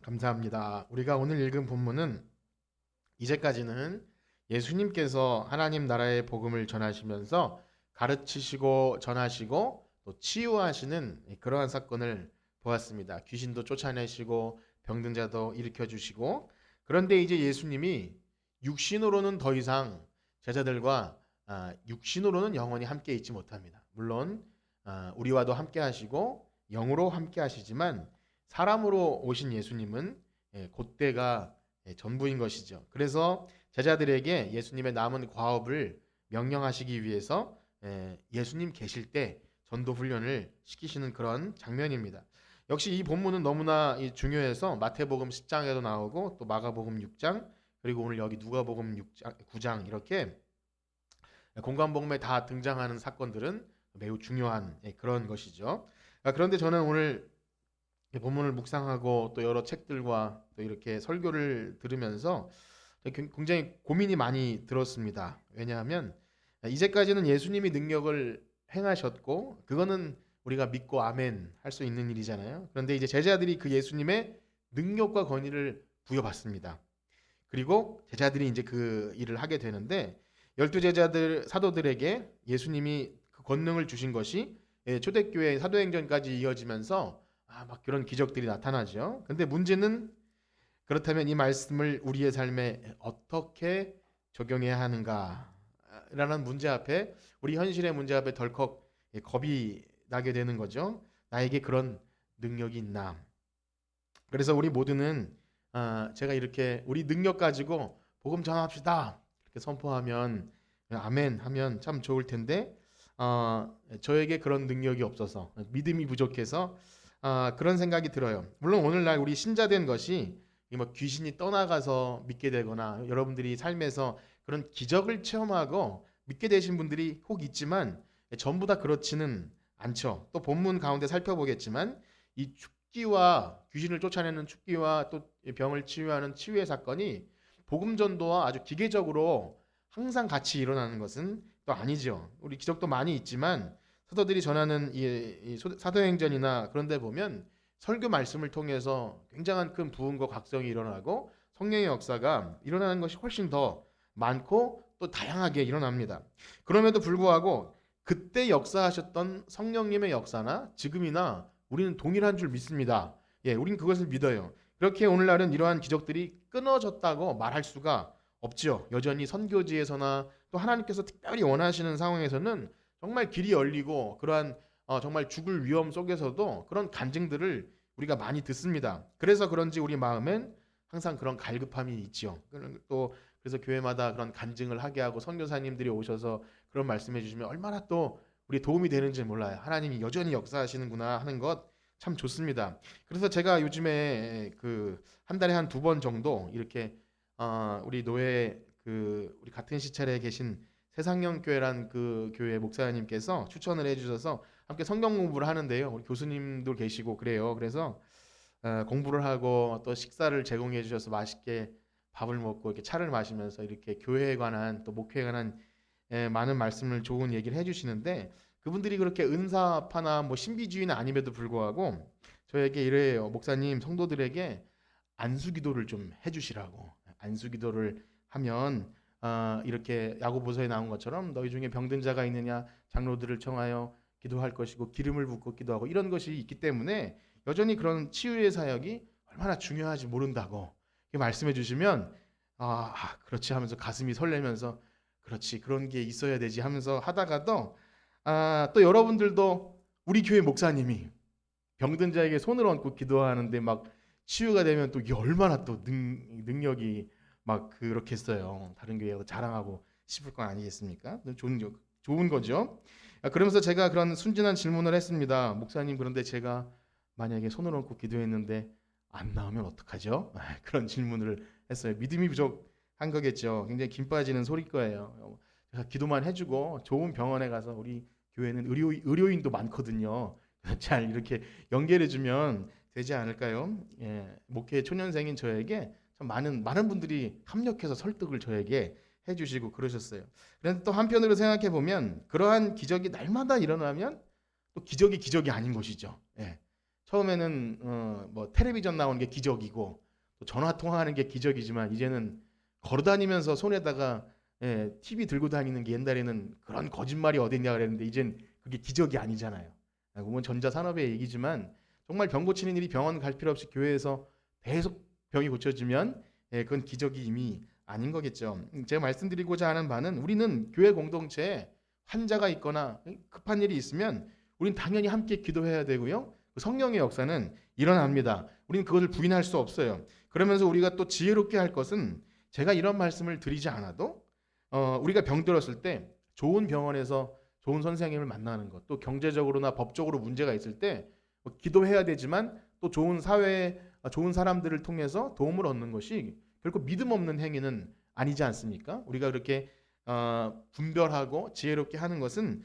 감사합니다. 우리가 오늘 읽은 본문은 이제까지는 예수님께서 하나님 나라의 복음을 전하시면서 가르치시고 전하시고 또 치유하시는 그러한 사건을 보았습니다. 귀신도 쫓아내시고 병든 자도 일으켜 주시고, 그런데 이제 예수님이 육신으로는 더 이상 제자들과 육신으로는 영원히 함께 있지 못합니다. 물론 우리와도 함께 하시고 영으로 함께 하시지만 사람으로 오신 예수님은 그때가 전부인 것이죠. 그래서 제자들에게 예수님의 남은 과업을 명령하시기 위해서 예수님 계실 때 전도 훈련을 시키시는 그런 장면입니다. 역시 이 본문은 너무나 중요해서 마태복음 10장에도 나오고 또 마가복음 6장, 그리고 오늘 여기 누가복음 6장, 9장 이렇게 공관복음에 다 등장하는 사건들은 매우 중요한 그런 것이죠. 그런데 저는 오늘 본문을 묵상하고 또 여러 책들과 또 이렇게 설교를 들으면서 굉장히 고민이 많이 들었습니다. 왜냐하면 이제까지는 예수님이 능력을 행하셨고 그거는 우리가 믿고 아멘 할 수 있는 일이잖아요. 그런데 이제 제자들이 그 예수님의 능력과 권위를 부여받습니다. 그리고 제자들이 이제 그 일을 하게 되는데, 열두 제자들 사도들에게 예수님이 그 권능을 주신 것이 초대교회 사도행전까지 이어지면서 막 그런 기적들이 나타나죠. 근데 문제는, 그렇다면 이 말씀을 우리의 삶에 어떻게 적용해야 하는가라는 문제 앞에, 우리 현실의 문제 앞에 덜컥 겁이 나게 되는 거죠. 나에게 그런 능력이 있나? 그래서 우리 모두는 제가 이렇게 우리 능력 가지고 복음 전합시다 이렇게 선포하면 아멘 하면 참 좋을 텐데, 저에게 그런 능력이 없어서 믿음이 부족해서 그런 생각이 들어요. 물론 오늘날 우리 신자된 것이 뭐 귀신이 떠나가서 믿게 되거나 여러분들이 삶에서 그런 기적을 체험하고 믿게 되신 분들이 혹 있지만 전부 다 그렇지는 않죠. 또 본문 가운데 살펴보겠지만 이 축기와 귀신을 쫓아내는 축기와 또 병을 치유하는 치유의 사건이 복음 전도와 아주 기계적으로 항상 같이 일어나는 것은 또 아니죠. 우리 기적도 많이 있지만 사도들이 전하는 이 사도행전이나 그런 데 보면 설교 말씀을 통해서 굉장한 큰 부흥과 각성이 일어나고 성령의 역사가 일어나는 것이 훨씬 더 많고 또 다양하게 일어납니다. 그럼에도 불구하고 그때 역사하셨던 성령님의 역사나 지금이나 우리는 동일한 줄 믿습니다. 우리는 그것을 믿어요. 그렇게 오늘날은 이러한 기적들이 끊어졌다고 말할 수가 없죠. 여전히 선교지에서나 또 하나님께서 특별히 원하시는 상황에서는 정말 길이 열리고 그러한 정말 죽을 위험 속에서도 그런 간증들을 우리가 많이 듣습니다. 그래서 그런지 우리 마음엔 항상 그런 갈급함이 있지요. 또 그래서 교회마다 그런 간증을 하게 하고 선교사님들이 오셔서 그런 말씀해 주시면 얼마나 또 우리 도움이 되는지 몰라요. 하나님이 여전히 역사하시는구나 하는 것 참 좋습니다. 그래서 제가 요즘에 그 한 달에 한 두 번 정도 이렇게 우리 노예 우리 같은 시찰에 계신 세상령 교회란 그 교회 목사님께서 추천을 해주셔서 함께 성경 공부를 하는데요. 우리 교수님도 계시고 그래요. 그래서 공부를 하고 또 식사를 제공해 주셔서 맛있게 밥을 먹고 이렇게 차를 마시면서 이렇게 교회에 관한 또 목회에 관한 많은 말씀을 좋은 얘기를 해주시는데, 그분들이 그렇게 은사파나 뭐 신비주의는 아님에도 불구하고 저에게 이래요. 목사님, 성도들에게 안수기도를 좀 해주시라고. 안수기도를 하면 이렇게 야고보서에 나온 것처럼 너희 중에 병든 자가 있느냐 장로들을 청하여 기도할 것이고 기름을 붓고 기도하고 이런 것이 있기 때문에 여전히 그런 치유의 사역이 얼마나 중요한지 모른다고 말씀해 주시면 그렇지 하면서 가슴이 설레면서 그렇지 그런 게 있어야 되지 하면서 하다가도 또 여러분들도 우리 교회 목사님이 병든 자에게 손을 얹고 기도하는데 막 치유가 되면 또 이게 얼마나 또 능력이 막 그렇겠어요. 다른 교회가 자랑하고 싶을 건 아니겠습니까? 좋은 거죠. 그러면서 제가 그런 순진한 질문을 했습니다. 목사님, 그런데 제가 만약에 손을 얹고 기도했는데 안 나오면 어떡하죠? 그런 질문을 했어요. 믿음이 부족한 거겠죠. 굉장히 김 빠지는 소리일 거예요. 제가 기도만 해주고 좋은 병원에 가서, 우리 교회는 의료인도 많거든요. 잘 이렇게 연결해주면 되지 않을까요? 목회 초년생인 저에게 참 많은 분들이 협력해서 설득을 저에게 해주시고 그러셨어요. 그런데 또 한편으로 생각해 보면 그러한 기적이 날마다 일어나면 또 기적이 아닌 것이죠. 처음에는 뭐 텔레비전 나오는 게 기적이고 또 전화 통화하는 게 기적이지만 이제는 걸어다니면서 손에다가 TV 들고 다니는 게 옛날에는 그런 거짓말이 어딨냐 그랬는데 이젠 그게 기적이 아니잖아요. 그건 전자산업의 얘기지만 정말 병 고치는 일이 병원 갈 필요 없이 교회에서 계속 병이 고쳐지면 그건 기적이 이미 아닌 거겠죠. 제가 말씀드리고자 하는 바는 우리는 교회 공동체에 환자가 있거나 급한 일이 있으면 우리는 당연히 함께 기도해야 되고요. 성령의 역사는 일어납니다. 우리는 그것을 부인할 수 없어요. 그러면서 우리가 또 지혜롭게 할 것은 제가 이런 말씀을 드리지 않아도 우리가 병들었을 때 좋은 병원에서 좋은 선생님을 만나는 것, 또 경제적으로나 법적으로 문제가 있을 때 기도해야 되지만 또 좋은 사회에 좋은 사람들을 통해서 도움을 얻는 것이 결코 믿음 없는 행위는 아니지 않습니까? 우리가 그렇게 분별하고 지혜롭게 하는 것은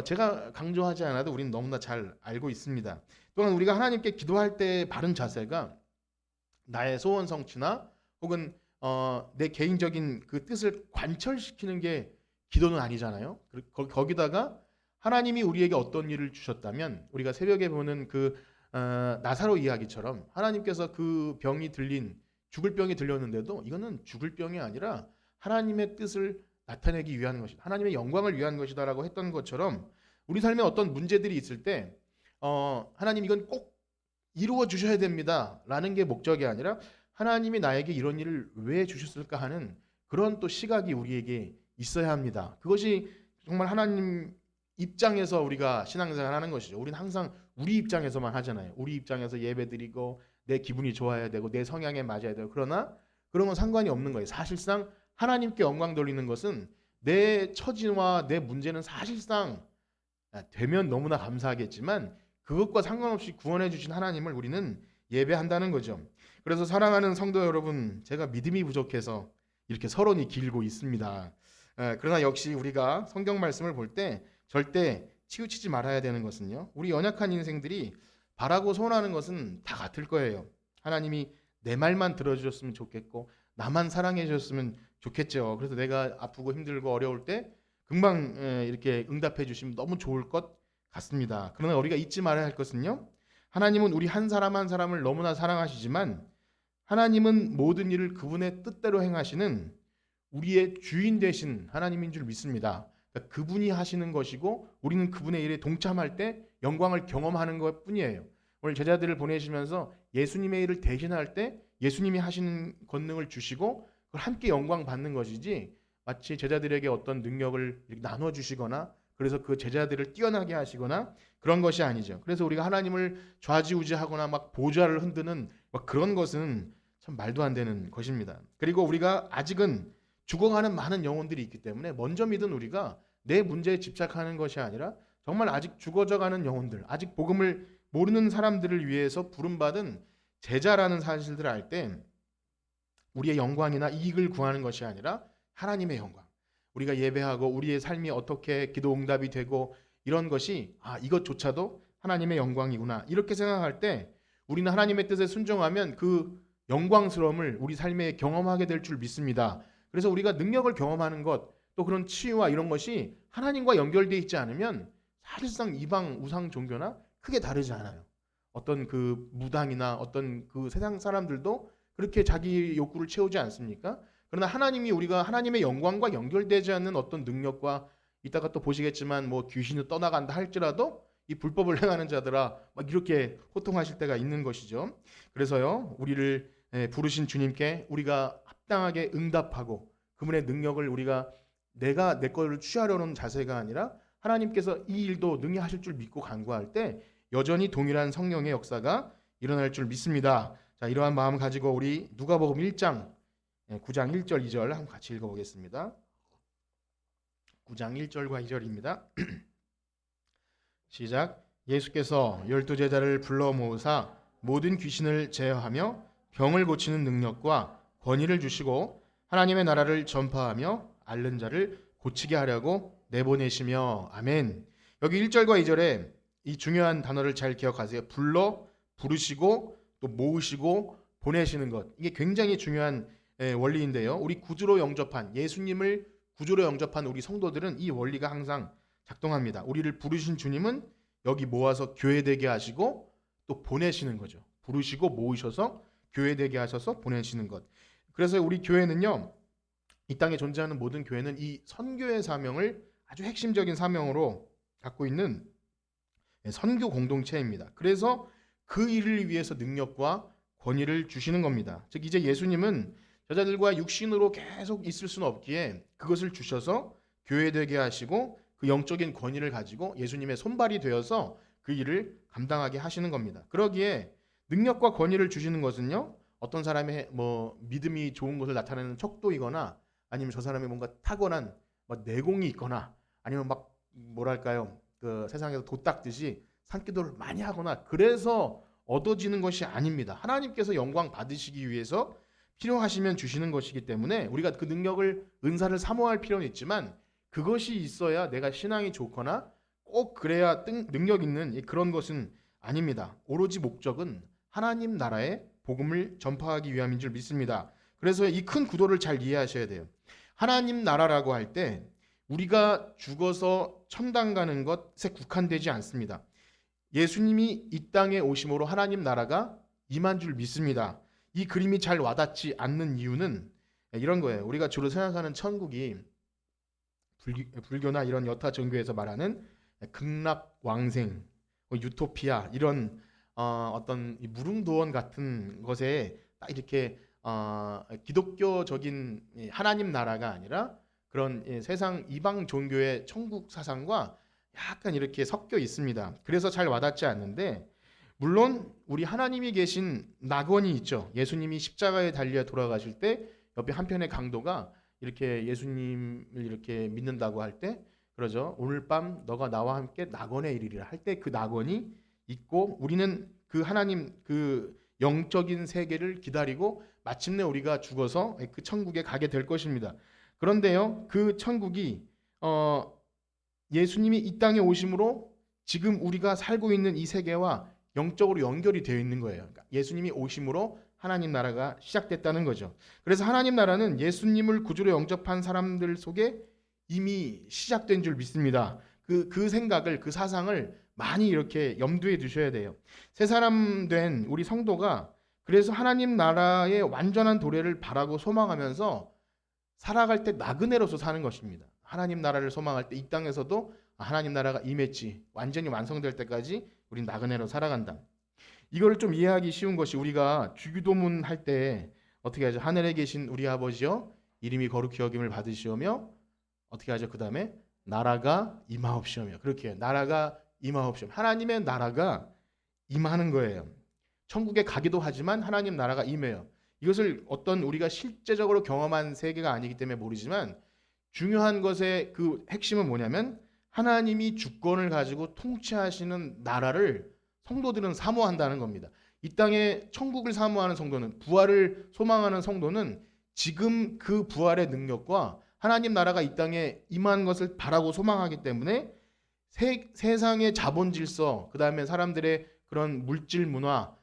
제가 강조하지 않아도 우리는 너무나 잘 알고 있습니다. 또한 우리가 하나님께 기도할 때 바른 자세가 나의 소원 성취나 혹은 내 개인적인 그 뜻을 관철시키는 게 기도는 아니잖아요. 거기다가 하나님이 우리에게 어떤 일을 주셨다면 우리가 새벽에 보는 그 나사로 이야기처럼 하나님께서 그 병이 들린 죽을 병이 들렸는데도 이거는 죽을 병이 아니라 하나님의 뜻을 나타내기 위한 것이다. 하나님의 영광을 위한 것이다라고 했던 것처럼 우리 삶에 어떤 문제들이 있을 때 하나님 이건 꼭 이루어 주셔야 됩니다라는 게 목적이 아니라 하나님이 나에게 이런 일을 왜 주셨을까 하는 그런 또 시각이 우리에게 있어야 합니다. 그것이 정말 하나님 입장에서 우리가 신앙생활 하는 것이죠. 우리는 항상 우리 입장에서만 하잖아요. 우리 입장에서 예배드리고 내 기분이 좋아야 되고 내 성향에 맞아야 되고 그러나 그런 건 상관이 없는 거예요. 사실상 하나님께 영광 돌리는 것은 내 처지와 내 문제는 사실상 되면 너무나 감사하겠지만 그것과 상관없이 구원해 주신 하나님을 우리는 예배한다는 거죠. 그래서 사랑하는 성도 여러분, 제가 믿음이 부족해서 이렇게 서론이 길고 있습니다. 그러나 역시 우리가 성경 말씀을 볼 때 절대 치우치지 말아야 되는 것은요. 우리 연약한 인생들이 바라고 소원하는 것은 다 같을 거예요. 하나님이 내 말만 들어주셨으면 좋겠고 나만 사랑해 주셨으면 좋겠죠. 그래서 내가 아프고 힘들고 어려울 때 금방 이렇게 응답해 주시면 너무 좋을 것 같습니다. 그러나 우리가 잊지 말아야 할 것은요. 하나님은 우리 한 사람 한 사람을 너무나 사랑하시지만 하나님은 모든 일을 그분의 뜻대로 행하시는 우리의 주인 되신 하나님인 줄 믿습니다. 그러니까 그분이 하시는 것이고 우리는 그분의 일에 동참할 때 영광을 경험하는 것뿐이에요. 오늘 제자들을 보내시면서 예수님의 일을 대신할 때 예수님이 하시는 권능을 주시고 그걸 함께 영광 받는 것이지 마치 제자들에게 어떤 능력을 나눠 주시거나 그래서 그 제자들을 뛰어나게 하시거나 그런 것이 아니죠. 그래서 우리가 하나님을 좌지우지하거나 막 보좌를 흔드는 막 그런 것은 참 말도 안 되는 것입니다. 그리고 우리가 아직은 죽어가는 많은 영혼들이 있기 때문에 먼저 믿은 우리가 내 문제에 집착하는 것이 아니라 정말 아직 죽어져가는 영혼들, 아직 복음을 모르는 사람들을 위해서 부름받은 제자라는 사실들을 알 때 우리의 영광이나 이익을 구하는 것이 아니라 하나님의 영광. 우리가 예배하고 우리의 삶이 어떻게 기도 응답이 되고 이런 것이 이것조차도 하나님의 영광이구나. 이렇게 생각할 때 우리는 하나님의 뜻에 순종하면 그 영광스러움을 우리 삶에 경험하게 될 줄 믿습니다. 그래서 우리가 능력을 경험하는 것, 또 그런 치유와 이런 것이 하나님과 연결되어 있지 않으면 사실상 이방 우상 종교나 크게 다르지 않아요. 어떤 그 무당이나 어떤 그 세상 사람들도 그렇게 자기 욕구를 채우지 않습니까? 그러나 하나님이 우리가 하나님의 영광과 연결되지 않는 어떤 능력과 이따가 또 보시겠지만 뭐 귀신이 떠나간다 할지라도 이 불법을 행하는 자들아 막 이렇게 호통하실 때가 있는 것이죠. 그래서요 우리를 부르신 주님께 우리가 합당하게 응답하고 그분의 능력을 우리가 내가 내 거를 취하려는 자세가 아니라 하나님께서 이 일도 능히 하실 줄 믿고 간구할 때 여전히 동일한 성령의 역사가 일어날 줄 믿습니다. 자, 이러한 마음 가지고 우리 누가복음 1장 9장 1절 2절 한번 같이 읽어보겠습니다. 9장 1절과 2절입니다. 시작. 예수께서 12제자를 불러 모으사 모든 귀신을 제어하며 병을 고치는 능력과 권위를 주시고 하나님의 나라를 전파하며 앓는 자를 고치게 하려고 내보내시며 아멘. 여기 1절과 2절에 이 중요한 단어를 잘 기억하세요. 불러, 부르시고 또 모으시고 보내시는 것. 이게 굉장히 중요한 원리인데요. 우리 구주로 영접한 예수님을 구주로 영접한 우리 성도들은 이 원리가 항상 작동합니다. 우리를 부르신 주님은 여기 모아서 교회되게 하시고 또 보내시는 거죠. 부르시고 모으셔서 교회되게 하셔서 보내시는 것. 그래서 우리 교회는요, 이 땅에 존재하는 모든 교회는 이 선교의 사명을 아주 핵심적인 사명으로 갖고 있는 선교 공동체입니다. 그래서 그 일을 위해서 능력과 권위를 주시는 겁니다. 즉 이제 예수님은 저자들과 육신으로 계속 있을 수는 없기에 그것을 주셔서 교회되게 하시고 그 영적인 권위를 가지고 예수님의 손발이 되어서 그 일을 감당하게 하시는 겁니다. 그러기에 능력과 권위를 주시는 것은요, 어떤 사람의 뭐 믿음이 좋은 것을 나타내는 척도이거나 아니면 저 사람이 뭔가 타고난 내공이 있거나 아니면 막 뭐랄까요, 그 세상에서 도 닦듯이 산기도를 많이 하거나 그래서 얻어지는 것이 아닙니다. 하나님께서 영광 받으시기 위해서 필요하시면 주시는 것이기 때문에 우리가 그 능력을, 은사를 사모할 필요는 있지만 그것이 있어야 내가 신앙이 좋거나 꼭 그래야 능력 있는 그런 것은 아닙니다. 오로지 목적은 하나님 나라의 복음을 전파하기 위함인 줄 믿습니다. 그래서 이 큰 구도를 잘 이해하셔야 돼요. 하나님 나라라고 할 때 우리가 죽어서 천당 가는 것에 국한되지 않습니다. 예수님이 이 땅에 오심으로 하나님 나라가 임한 줄 믿습니다. 이 그림이 잘 와닿지 않는 이유는 이런 거예요. 우리가 주로 생각하는 천국이 불교나 이런 여타 종교에서 말하는 극락왕생, 유토피아 이런 어떤 무릉도원 같은 것에 딱 이렇게 기독교적인 하나님 나라가 아니라 그런 세상 이방 종교의 천국 사상과 약간 이렇게 섞여 있습니다. 그래서 잘 와닿지 않는데, 물론 우리 하나님이 계신 낙원이 있죠. 예수님이 십자가에 달려 돌아가실 때 옆에 한편의 강도가 이렇게 예수님을 이렇게 믿는다고 할 때 그러죠. 오늘 밤 너가 나와 함께 낙원에 이르리라 할 때 그 낙원이 있고 우리는 그 하나님 그 영적인 세계를 기다리고 마침내 우리가 죽어서 그 천국에 가게 될 것입니다. 그런데요, 그 천국이 예수님이 이 땅에 오심으로 지금 우리가 살고 있는 이 세계와 영적으로 연결이 되어 있는 거예요. 그러니까 예수님이 오심으로 하나님 나라가 시작됐다는 거죠. 그래서 하나님 나라는 예수님을 구주로 영접한 사람들 속에 이미 시작된 줄 믿습니다. 그 생각을, 그 사상을 많이 이렇게 염두에 두셔야 돼요. 새 사람 된 우리 성도가 그래서 하나님 나라의 완전한 도래를 바라고 소망하면서 살아갈 때 나그네로서 사는 것입니다. 하나님 나라를 소망할 때 이 땅에서도 하나님 나라가 임했지, 완전히 완성될 때까지 우린 나그네로 살아간다. 이걸 좀 이해하기 쉬운 것이 우리가 주기도문 할 때 어떻게 하죠? 하늘에 계신 우리 아버지여 이름이 거룩히 여김을 받으시오며 어떻게 하죠? 그 다음에 나라가 임하옵시오며, 그렇게 나라가 임하옵시오며, 하나님의 나라가 임하는 거예요. 천국에 가기도 하지만 하나님 나라가 임해요. 이것을 어떤 우리가 실제적으로 경험한 세계가 아니기 때문에 모르지만 중요한 것의 그 핵심은 뭐냐면 하나님이 주권을 가지고 통치하시는 나라를 성도들은 사모한다는 겁니다. 이 땅에 천국을 사모하는 성도는, 부활을 소망하는 성도는 지금 그 부활의 능력과 하나님 나라가 이 땅에 임한 것을 바라고 소망하기 때문에 세상의 자본 질서, 그 다음에 사람들의 그런 물질 문화,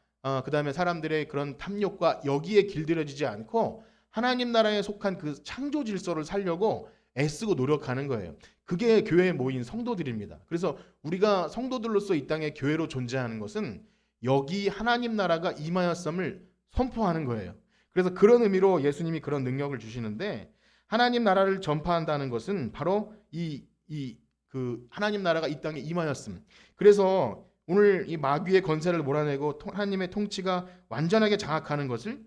그 다음에 사람들의 그런 탐욕과 여기에 길들여지지 않고 하나님 나라에 속한 그 창조 질서를 살려고 애쓰고 노력하는 거예요. 그게 교회에 모인 성도들입니다. 그래서 우리가 성도들로서 이 땅에 교회로 존재하는 것은 여기 하나님 나라가 임하였음을 선포하는 거예요. 그래서 그런 의미로 예수님이 그런 능력을 주시는데, 하나님 나라를 전파한다는 것은 바로 그 하나님 나라가 이 땅에 임하였음. 그래서 오늘 이 마귀의 권세를 몰아내고 하나님의 통치가 완전하게 장악하는 것을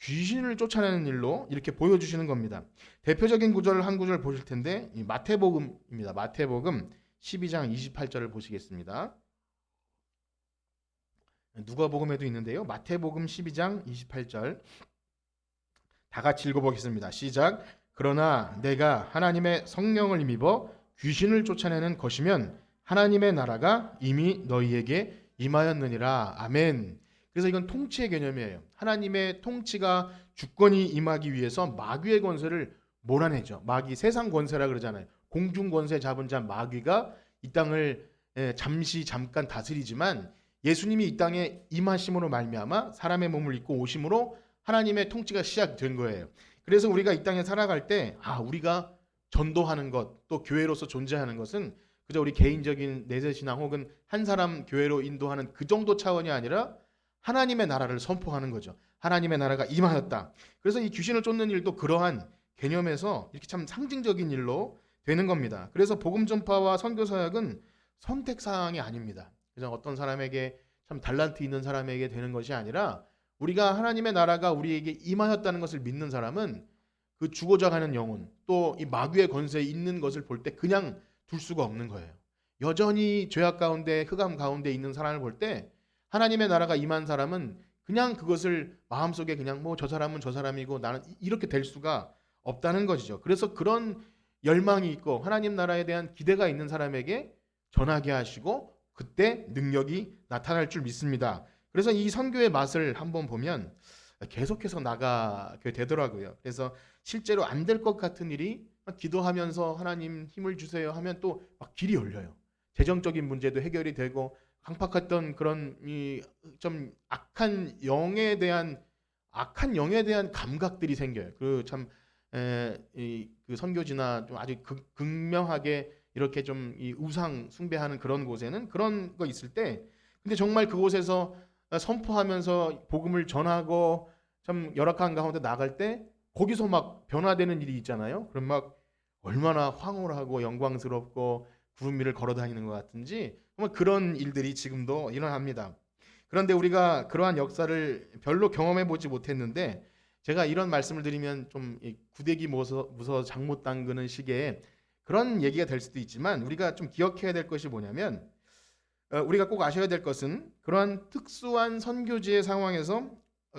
귀신을 쫓아내는 일로 이렇게 보여주시는 겁니다. 대표적인 구절을 한 구절 보실 텐데 이 마태복음입니다. 마태복음 12장 28절을 보시겠습니다. 누가복음에도 있는데요. 마태복음 12장 28절 다 같이 읽어보겠습니다. 시작. 그러나 내가 하나님의 성령을 힘입어 귀신을 쫓아내는 것이면 하나님의 나라가 이미 너희에게 임하였느니라. 아멘. 그래서 이건 통치의 개념이에요. 하나님의 통치가 주권이 임하기 위해서 마귀의 권세를 몰아내죠. 마귀, 세상 권세라 그러잖아요. 공중 권세 잡은 자 마귀가 이 땅을 잠깐 다스리지만 예수님이 이 땅에 임하심으로 말미암아 사람의 몸을 입고 오심으로 하나님의 통치가 시작된 거예요. 그래서 우리가 이 땅에 살아갈 때 우리가 전도하는 것, 또 교회로서 존재하는 것은 그저 우리 개인적인 내세신앙 혹은 한 사람 교회로 인도하는 그 정도 차원이 아니라 하나님의 나라를 선포하는 거죠. 하나님의 나라가 임하였다. 그래서 이 귀신을 쫓는 일도 그러한 개념에서 이렇게 참 상징적인 일로 되는 겁니다. 그래서 복음 전파와 선교 사역은 선택 사항이 아닙니다. 그래서 어떤 사람에게 참 달란트 있는 사람에게 되는 것이 아니라 우리가 하나님의 나라가 우리에게 임하였다는 것을 믿는 사람은 그 죽어져 가는 영혼 또 이 마귀의 권세에 있는 것을 볼 때 그냥 둘 수가 없는 거예요. 여전히 죄악 가운데 흑암 가운데 있는 사람을 볼 때 하나님의 나라가 임한 사람은 그냥 그것을 마음속에 그냥 뭐 저 사람은 저 사람이고 나는 이렇게 될 수가 없다는 것이죠. 그래서 그런 열망이 있고 하나님 나라에 대한 기대가 있는 사람에게 전하게 하시고 그때 능력이 나타날 줄 믿습니다. 그래서 이 선교의 맛을 한번 보면 계속해서 나가게 되더라고요. 그래서 실제로 안 될 것 같은 일이 막 기도하면서 하나님 힘을 주세요 하면 또 막 길이 열려요. 재정적인 문제도 해결이 되고 강팍했던 그런 이 좀 악한 영에 대한 감각들이 생겨요. 그 선교지나 좀 아주 극명하게 이렇게 좀 이 우상 숭배하는 그런 곳에는 그런 거 있을 때 근데 정말 그곳에서 선포하면서 복음을 전하고 참 열악한 가운데 나갈 때 거기서 막 변화되는 일이 있잖아요. 그럼 막 얼마나 황홀하고 영광스럽고 구름 위를 걸어 다니는 것 같은지 정말 그런 일들이 지금도 일어납니다. 그런데 우리가 그러한 역사를 별로 경험해 보지 못했는데 제가 이런 말씀을 드리면 좀 구데기 무서 장못 담그는 식의 그런 얘기가 될 수도 있지만 우리가 좀 기억해야 될 것이 뭐냐면 우리가 꼭 아셔야 될 것은 그러한 특수한 선교지의 상황에서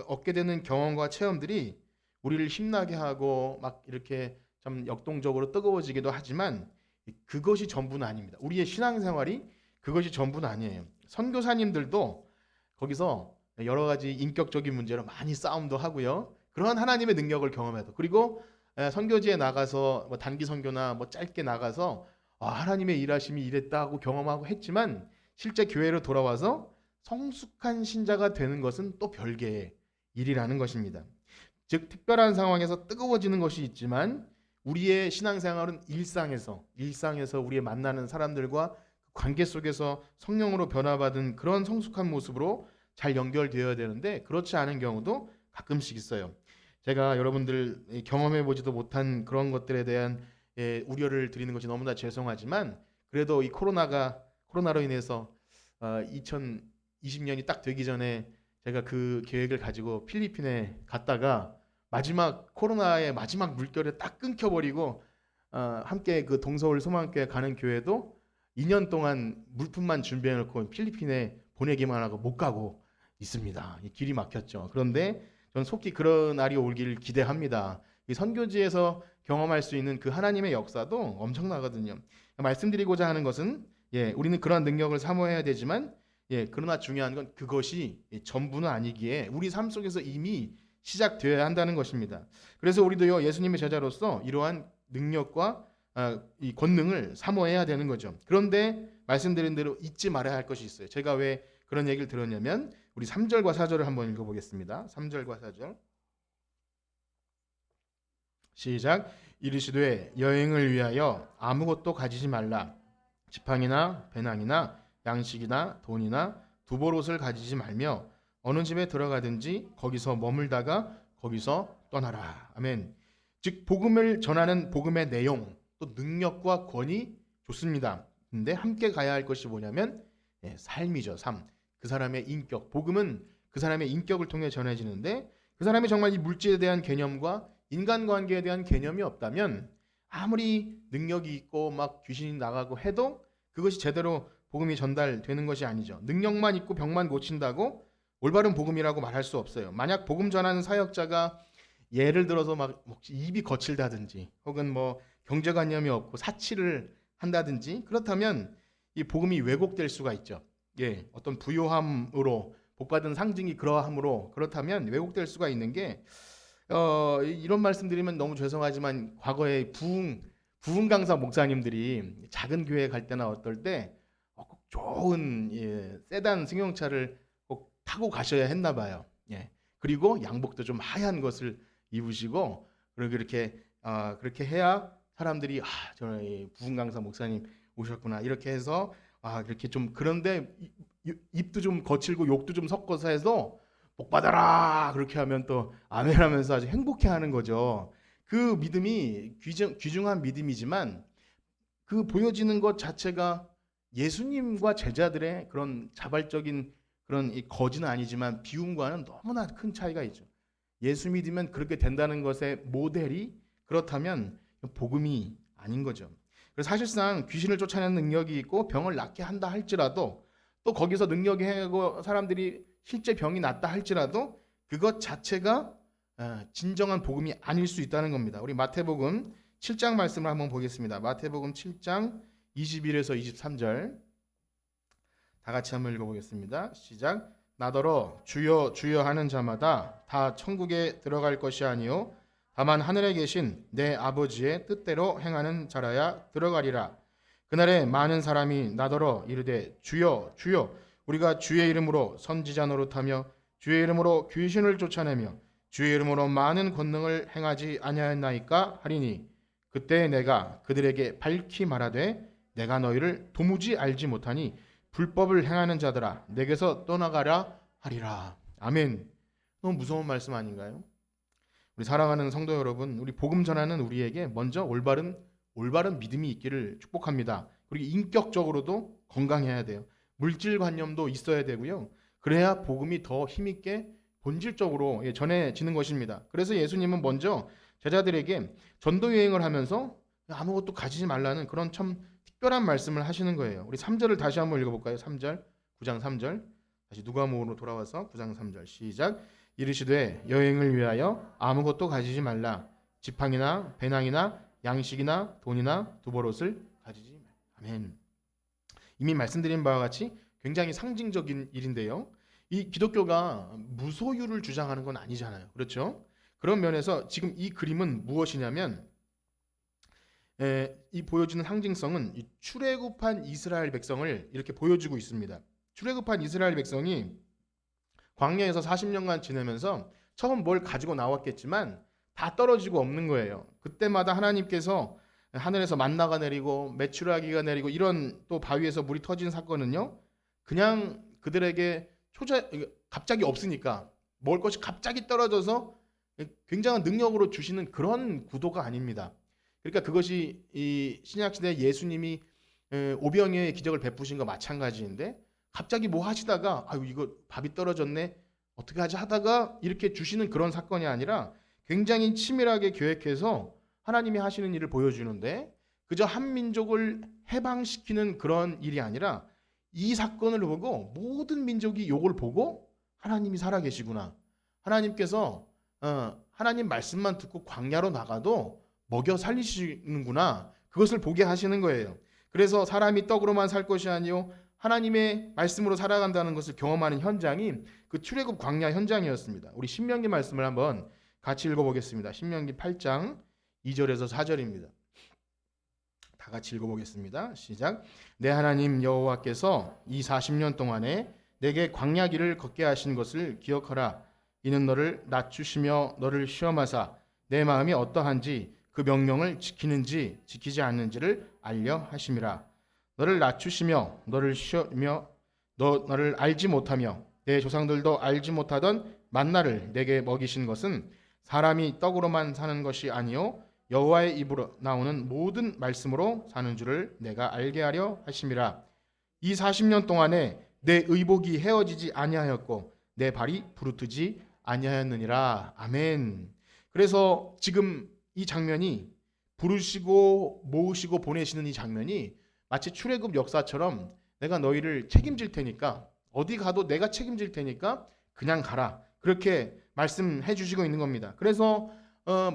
얻게 되는 경험과 체험들이 우리를 힘나게 하고 막 이렇게 좀 역동적으로 뜨거워지기도 하지만 그것이 전부는 아닙니다. 우리의 신앙생활이 그것이 전부는 아니에요. 선교사님들도 거기서 여러 가지 인격적인 문제로 많이 싸움도 하고요. 그러한 하나님의 능력을 경험해도 그리고 선교지에 나가서 뭐 단기 선교나 뭐 짧게 나가서 하나님의 일하심이 이랬다고 경험하고 했지만 실제 교회로 돌아와서 성숙한 신자가 되는 것은 또 별개의 일이라는 것입니다. 즉 특별한 상황에서 뜨거워지는 것이 있지만 우리의 신앙생활은 일상에서 우리의 만나는 사람들과 관계 속에서 성령으로 변화받은 그런 성숙한 모습으로 잘 연결되어야 되는데 그렇지 않은 경우도 가끔씩 있어요. 제가 여러분들 경험해 보지도 못한 그런 것들에 대한 우려를 드리는 것이 너무나 죄송하지만 그래도 이 코로나로 인해서 2020년이 딱 되기 전에 제가 그 계획을 가지고 필리핀에 갔다가 코로나의 마지막 물결에 딱 끊겨버리고 함께 그 동서울 소망교회 가는 교회도 2년 동안 물품만 준비해놓고 필리핀에 보내기만 하고 못 가고 있습니다. 길이 막혔죠. 그런데 저는 속히 그런 날이 오기를 기대합니다. 이 선교지에서 경험할 수 있는 그 하나님의 역사도 엄청나거든요. 말씀드리고자 하는 것은 우리는 그러한 능력을 사모해야 되지만 그러나 중요한 건 그것이 전부는 아니기에 우리 삶 속에서 이미 시작되어야 한다는 것입니다. 그래서 우리도요 예수님의 제자로서 이러한 능력과 이 권능을 사모해야 되는 거죠. 그런데 말씀드린 대로 잊지 말아야 할 것이 있어요. 제가 왜 그런 얘기를 들었냐면 우리 3절과 4절을 한번 읽어보겠습니다. 3절과 4절 시작. 이르시되 여행을 위하여 아무것도 가지지 말라. 지팡이나 배낭이나 양식이나 돈이나 두벌옷을 가지지 말며 어느 집에 들어가든지 거기서 머물다가 거기서 떠나라. 아멘. 즉 복음을 전하는 복음의 내용 또 능력과 권위 좋습니다. 근데 함께 가야 할 것이 뭐냐면 삶이죠. 삶. 그 사람의 인격. 복음은 그 사람의 인격을 통해 전해지는데 그 사람이 정말 이 물질에 대한 개념과 인간관계에 대한 개념이 없다면 아무리 능력이 있고 막 귀신이 나가고 해도 그것이 제대로 복음이 전달되는 것이 아니죠. 능력만 있고 병만 고친다고 올바른 복음이라고 말할 수 없어요. 만약 복음 전하는 사역자가 예를 들어서 막 입이 거칠다든지 혹은 뭐 경제관념이 없고 사치를 한다든지 그렇다면 이 복음이 왜곡될 수가 있죠. 어떤 부요함으로 복받은 상징이 그러함으로 그렇다면 왜곡될 수가 있는 게 이런 말씀드리면 너무 죄송하지만 과거에 부흥 강사 목사님들이 작은 교회 갈 때나 어떨 때 꼭 좋은 세단 승용차를 꼭 타고 가셔야 했나 봐요. 그리고 양복도 좀 하얀 것을 입으시고 그리고 그렇게 해야 사람들이 저는 부흥 강사 목사님 오셨구나. 이렇게 해서 이렇게 좀 그런데 입도 좀 거칠고 욕도 좀 섞어서 해서 복 받아라 그렇게 하면 또 아멘하면서 아주 행복해하는 거죠. 그 믿음이 귀중한 믿음이지만 그 보여지는 것 자체가 예수님과 제자들의 그런 자발적인 그런 이 거지는 아니지만 비움과는 너무나 큰 차이가 있죠. 예수 믿으면 그렇게 된다는 것의 모델이 그렇다면 복음이 아닌 거죠. 그래서 사실상 귀신을 쫓아내는 능력이 있고 병을 낫게 한다 할지라도 또 거기서 능력이 행하고 사람들이 실제 병이 낫다 할지라도 그것 자체가 진정한 복음이 아닐 수 있다는 겁니다. 우리 마태복음 7장 말씀을 한번 보겠습니다. 마태복음 7장 21에서 23절 다 같이 한번 읽어보겠습니다. 시작. 나더러 주여 주여 하는 자마다 다 천국에 들어갈 것이 아니요 다만 하늘에 계신 내 아버지의 뜻대로 행하는 자라야 들어가리라. 그날에 많은 사람이 나더러 이르되 주여 주여 우리가 주의 이름으로 선지자 노릇하며 주의 이름으로 귀신을 쫓아내며 주의 이름으로 많은 권능을 행하지 아니하였나이까 하리니 그때 내가 그들에게 밝히 말하되 내가 너희를 도무지 알지 못하니 불법을 행하는 자들아 내게서 떠나가라 하리라. 아멘. 너무 무서운 말씀 아닌가요? 우리 사랑하는 성도 여러분, 우리 복음 전하는 우리에게 먼저 올바른 믿음이 있기를 축복합니다. 그리고 인격적으로도 건강해야 돼요. 물질관념도 있어야 되고요. 그래야 복음이 더 힘있게 본질적으로 전해지는 것입니다. 그래서 예수님은 먼저 제자들에게 전도 여행을 하면서 아무것도 가지지 말라는 그런 참 특별한 말씀을 하시는 거예요. 우리 3절을 다시 한번 읽어볼까요? 3절, 9장 3절 다시 누가복음으로 돌아와서 9장 3절 시작. 이르시되 여행을 위하여 아무것도 가지지 말라. 지팡이나 배낭이나 양식이나 돈이나 두버롯을 가지지 말라. 아멘. 이미 말씀드린 바와 같이 굉장히 상징적인 일인데요. 이 기독교가 무소유를 주장하는 건 아니잖아요. 그렇죠? 그런 면에서 지금 이 그림은 무엇이냐면 이 보여주는 상징성은 이 출애굽한 이스라엘 백성을 이렇게 보여주고 있습니다. 출애굽한 이스라엘 백성이 광야에서 40년간 지내면서 처음 뭘 가지고 나왔겠지만 다 떨어지고 없는 거예요. 그때마다 하나님께서 하늘에서 만나가 내리고 메추라기가 내리고 이런 또 바위에서 물이 터진 사건은요. 그냥 그들에게 갑자기 없으니까 먹을 것이 갑자기 떨어져서 굉장한 능력으로 주시는 그런 구도가 아닙니다. 그러니까 그것이 이 신약시대 예수님이 오병이어의 기적을 베푸신 거 마찬가지인데 갑자기 뭐 하시다가 아유 이거 밥이 떨어졌네 어떻게 하지 하다가 이렇게 주시는 그런 사건이 아니라 굉장히 치밀하게 계획해서 하나님이 하시는 일을 보여주는데 그저 한 민족을 해방시키는 그런 일이 아니라 이 사건을 보고 모든 민족이 이걸 보고 하나님이 살아계시구나. 하나님께서 하나님 말씀만 듣고 광야로 나가도 먹여 살리시는구나. 그것을 보게 하시는 거예요. 그래서 사람이 떡으로만 살 것이 아니요 하나님의 말씀으로 살아간다는 것을 경험하는 현장이 그 출애굽 광야 현장이었습니다. 우리 신명기 말씀을 한번 같이 읽어보겠습니다. 신명기 8장 2절에서 4절입니다. 다 같이 읽어보겠습니다. 시작. 내 하나님 여호와께서 이 40년 동안에 내게 광야 길을 걷게 하신 것을 기억하라. 이는 너를 낮추시며 너를 시험하사 내 마음이 어떠한지 그 명령을 지키는지 지키지 않는지를 알려 하심이라. 너를 낮추시며 너를 시험하며 너를 알지 못하며 내 조상들도 알지 못하던 만나를 내게 먹이신 것은 사람이 떡으로만 사는 것이 아니요 여호와의 입으로 나오는 모든 말씀으로 사는 줄을 내가 알게 하려 하심이라. 이 40년 동안에 내 의복이 헤어지지 아니하였고 내 발이 부르트지 아니하였느니라. 아멘. 그래서 지금 이 장면이 부르시고 모으시고 보내시는 이 장면이 마치 출애굽 역사처럼 내가 너희를 책임질 테니까 어디 가도 내가 책임질 테니까 그냥 가라. 그렇게 말씀해 주시고 있는 겁니다. 그래서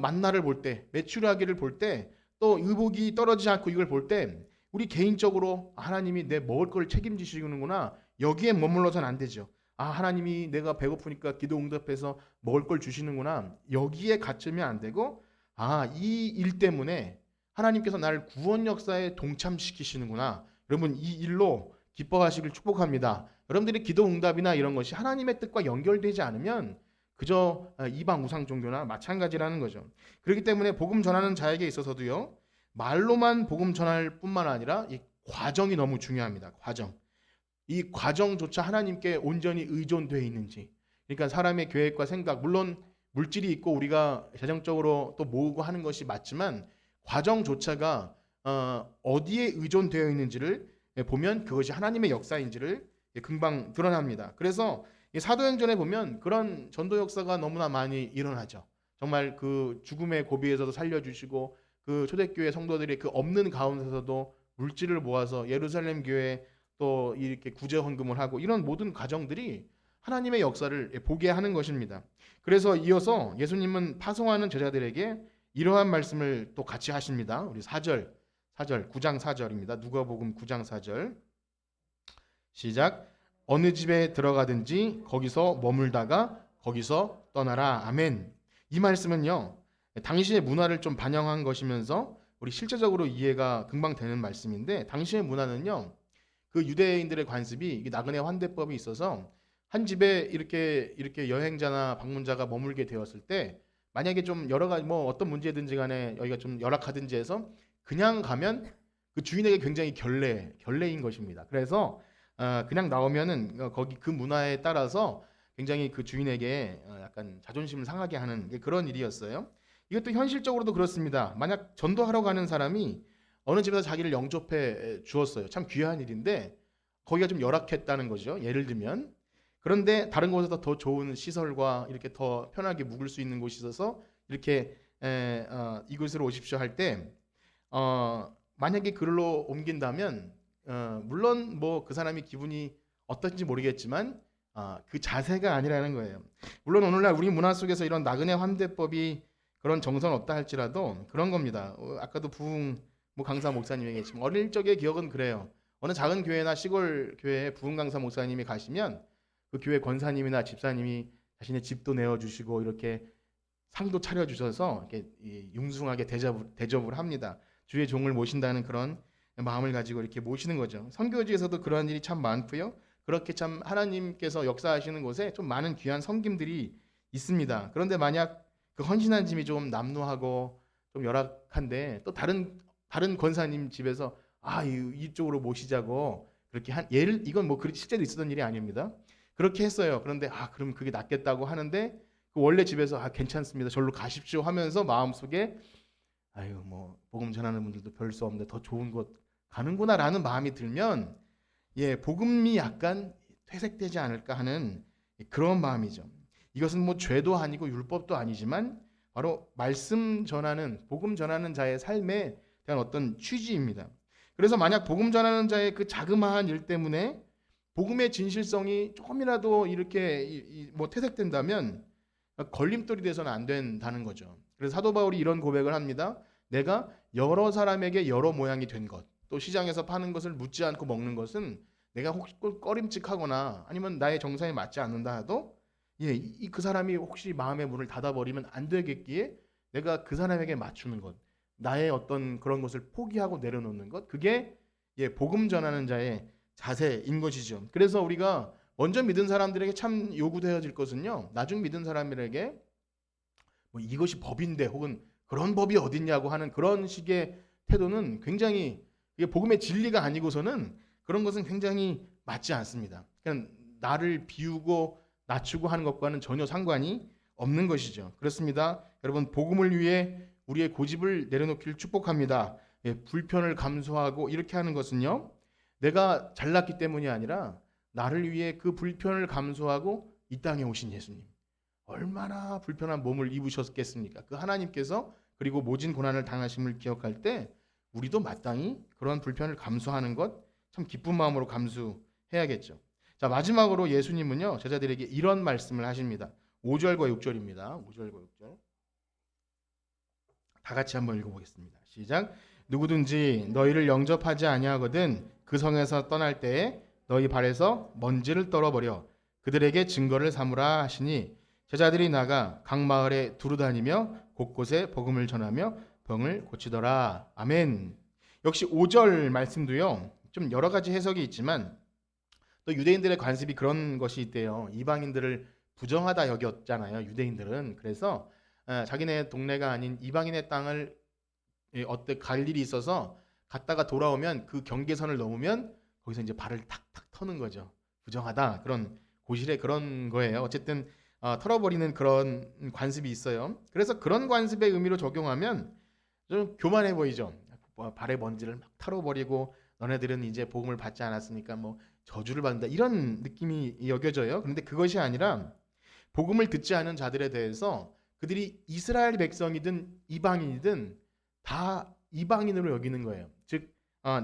만나를 볼 때, 메추라기를 볼 때, 또 의복이 떨어지지 않고 이걸 볼 때 우리 개인적으로 하나님이 내 먹을 걸 책임지시는구나. 여기에 머물러서는 안 되죠. 하나님이 내가 배고프니까 기도 응답해서 먹을 걸 주시는구나. 여기에 갇히면 안 되고 이 일 때문에 하나님께서 나를 구원 역사에 동참시키시는구나. 여러분 이 일로 기뻐하시길 축복합니다. 여러분들의 기도 응답이나 이런 것이 하나님의 뜻과 연결되지 않으면 그저 이방 우상 종교나 마찬가지라는 거죠. 그렇기 때문에 복음 전하는 자에게 있어서도요. 말로만 복음 전할 뿐만 아니라 이 과정이 너무 중요합니다. 과정. 이 과정조차 하나님께 온전히 의존되어 있는지. 그러니까 사람의 계획과 생각, 물론 물질이 있고 우리가 재정적으로 또 모으고 하는 것이 맞지만 과정조차가 어디에 의존되어 있는지를 보면 그것이 하나님의 역사인지를 금방 드러납니다. 그래서 사도행전에 보면 그런 전도 역사가 너무나 많이 일어나죠. 정말 그 죽음의 고비에서도 살려주시고 그 초대교회 성도들이 그 없는 가운데서도 물질을 모아서 예루살렘 교회에 또 이렇게 구제 헌금을 하고 이런 모든 과정들이 하나님의 역사를 보게 하는 것입니다. 그래서 이어서 예수님은 파송하는 제자들에게 이러한 말씀을 또 같이 하십니다. 우리 4절 9장 4절입니다. 누가복음 9장 4절 시작. 어느 집에 들어가든지 거기서 머물다가 거기서 떠나라. 아멘. 이 말씀은요, 당시의 문화를 좀 반영한 것이면서 우리 실제적으로 이해가 금방 되는 말씀인데, 당시의 문화는요, 그 유대인들의 관습이 나그네 환대법이 있어서 한 집에 이렇게 여행자나 방문자가 머물게 되었을 때 만약에 좀 여러 가지 뭐 어떤 문제든지 간에 여기가 좀 열악하든지 해서 그냥 가면 그 주인에게 굉장히 결례인 것입니다. 그래서 그냥 나오면은 거기 그 문화에 따라서 굉장히 그 주인에게 약간 자존심을 상하게 하는 그런 일이었어요. 이것도 현실적으로도 그렇습니다. 만약 전도하러 가는 사람이 어느 집에서 자기를 영접해 주었어요. 참 귀한 일인데 거기가 좀 열악했다는 거죠. 예를 들면. 그런데 다른 곳에서 더 좋은 시설과 이렇게 더 편하게 묵을 수 있는 곳이 있어서 이렇게 이곳으로 오십시오 할 때 만약에 그걸로 옮긴다면 물론 뭐 그 사람이 기분이 어떨지 모르겠지만 그 자세가 아니라는 거예요. 물론 오늘날 우리 문화 속에서 이런 나그네 환대법이 그런 정서는 없다 할지라도 그런 겁니다. 아까도 부흥 뭐 강사 목사님 얘기했지만 어릴 적의 기억은 그래요. 어느 작은 교회나 시골 교회에 부흥 강사 목사님이 가시면 그 교회 권사님이나 집사님이 자신의 집도 내어주시고 이렇게 상도 차려주셔서 이렇게 융숭하게 대접을 합니다. 주의 종을 모신다는 그런 마음을 가지고 이렇게 모시는 거죠. 선교지에서도 그러한 일이 참 많고요. 그렇게 참 하나님께서 역사하시는 곳에 좀 많은 귀한 섬김들이 있습니다. 그런데 만약 그 헌신한 짐이 좀 남루하고 좀 열악한데 또 다른 권사님 집에서 이쪽으로 모시자고 그렇게 한 예를 이건 뭐 실제로 있었던 일이 아닙니다. 그렇게 했어요. 그런데 그럼 그게 낫겠다고 하는데 그 원래 집에서 괜찮습니다. 절로 가십시오 하면서 마음속에 뭐 복음 전하는 분들도 별 수 없는데 더 좋은 곳 가는구나라는 마음이 들면 복음이 약간 퇴색되지 않을까 하는 그런 마음이죠. 이것은 뭐 죄도 아니고 율법도 아니지만 바로 말씀 전하는 복음 전하는 자의 삶에 대한 어떤 취지입니다. 그래서 만약 복음 전하는 자의 그 자그마한 일 때문에 복음의 진실성이 조금이라도 이렇게 뭐 퇴색된다면 걸림돌이 돼서는 안 된다는 거죠. 그래서 사도 바울이 이런 고백을 합니다. 내가 여러 사람에게 여러 모양이 된 것, 또 시장에서 파는 것을 묻지 않고 먹는 것은 내가 혹시 꺼림칙하거나 아니면 나의 정상에 맞지 않는다 해도 그 사람이 혹시 마음의 문을 닫아버리면 안 되겠기에 내가 그 사람에게 맞추는 것, 나의 어떤 그런 것을 포기하고 내려놓는 것, 그게 복음 전하는 자의 자세인 것이죠. 그래서 우리가 먼저 믿은 사람들에게 참 요구되어질 것은요, 나중 믿은 사람들에게 뭐 이것이 법인데 혹은 그런 법이 어딨냐고 하는 그런 식의 태도는 굉장히 이게 복음의 진리가 아니고서는 그런 것은 굉장히 맞지 않습니다. 그냥 나를 비우고 낮추고 하는 것과는 전혀 상관이 없는 것이죠. 그렇습니다. 여러분, 복음을 위해 우리의 고집을 내려놓기를 축복합니다. 불편을 감수하고 이렇게 하는 것은요, 내가 잘났기 때문이 아니라 나를 위해 그 불편을 감수하고 이 땅에 오신 예수님, 얼마나 불편한 몸을 입으셨겠습니까? 그 하나님께서 그리고 모진 고난을 당하심을 기억할 때 우리도 마땅히 그러한 불편을 감수하는 것 참 기쁜 마음으로 감수해야겠죠. 자, 마지막으로 예수님은요, 제자들에게 이런 말씀을 하십니다. 5절과 6절입니다. 5절과 6절. 다 같이 한번 읽어보겠습니다. 시작. 누구든지 너희를 영접하지 아니하거든 그 성에서 떠날 때에 너희 발에서 먼지를 떨어버려 그들에게 증거를 삼으라 하시니 제자들이 나가 각 마을에 두루다니며 곳곳에 복음을 전하며 병을 고치더라. 아멘. 역시 5절 말씀도요, 좀 여러 가지 해석이 있지만 또 유대인들의 관습이 그런 것이 있대요. 이방인들을 부정하다 여겼잖아요, 유대인들은. 그래서 자기네 동네가 아닌 이방인의 땅을 어때 갈 일이 있어서 갔다가 돌아오면 그 경계선을 넘으면 거기서 이제 발을 탁탁 터는 거죠. 부정하다 그런 고실의 그런 거예요. 어쨌든 털어버리는 그런 관습이 있어요. 그래서 그런 관습의 의미로 적용하면 좀 교만해 보이죠. 발의 먼지를 막 털어버리고 너네들은 이제 복음을 받지 않았으니까 뭐 저주를 받는다 이런 느낌이 여겨져요. 그런데 그것이 아니라 복음을 듣지 않은 자들에 대해서 그들이 이스라엘 백성이든 이방인이든 다 이방인으로 여기는 거예요. 즉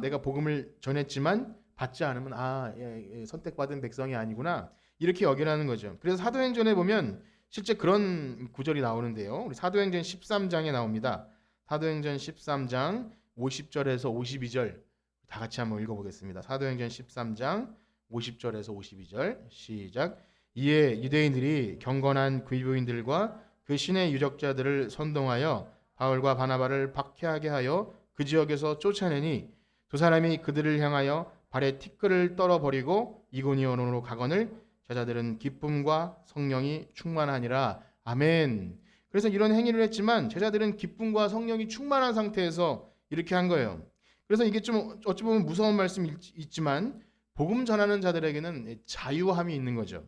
내가 복음을 전했지만 받지 않으면 선택받은 백성이 아니구나 이렇게 여기라는 거죠. 그래서 사도행전에 보면 실제 그런 구절이 나오는데요. 우리 사도행전 13장에 나옵니다. 사도행전 13장 50절에서 52절 다 같이 한번 읽어보겠습니다. 사도행전 13장 50절에서 52절 시작. 이에 유대인들이 경건한 귀부인들과 그 신의 유적자들을 선동하여 바울과 바나바를 박해하게 하여 그 지역에서 쫓아내니 두 사람이 그들을 향하여 발에 티끌을 떨어버리고 이고니온으로 가거늘 제자들은 기쁨과 성령이 충만하니라. 아멘. 그래서 이런 행위를 했지만 제자들은 기쁨과 성령이 충만한 상태에서 이렇게 한 거예요. 그래서 이게 좀 어찌 보면 무서운 말씀이 있지만 복음 전하는 자들에게는 자유함이 있는 거죠.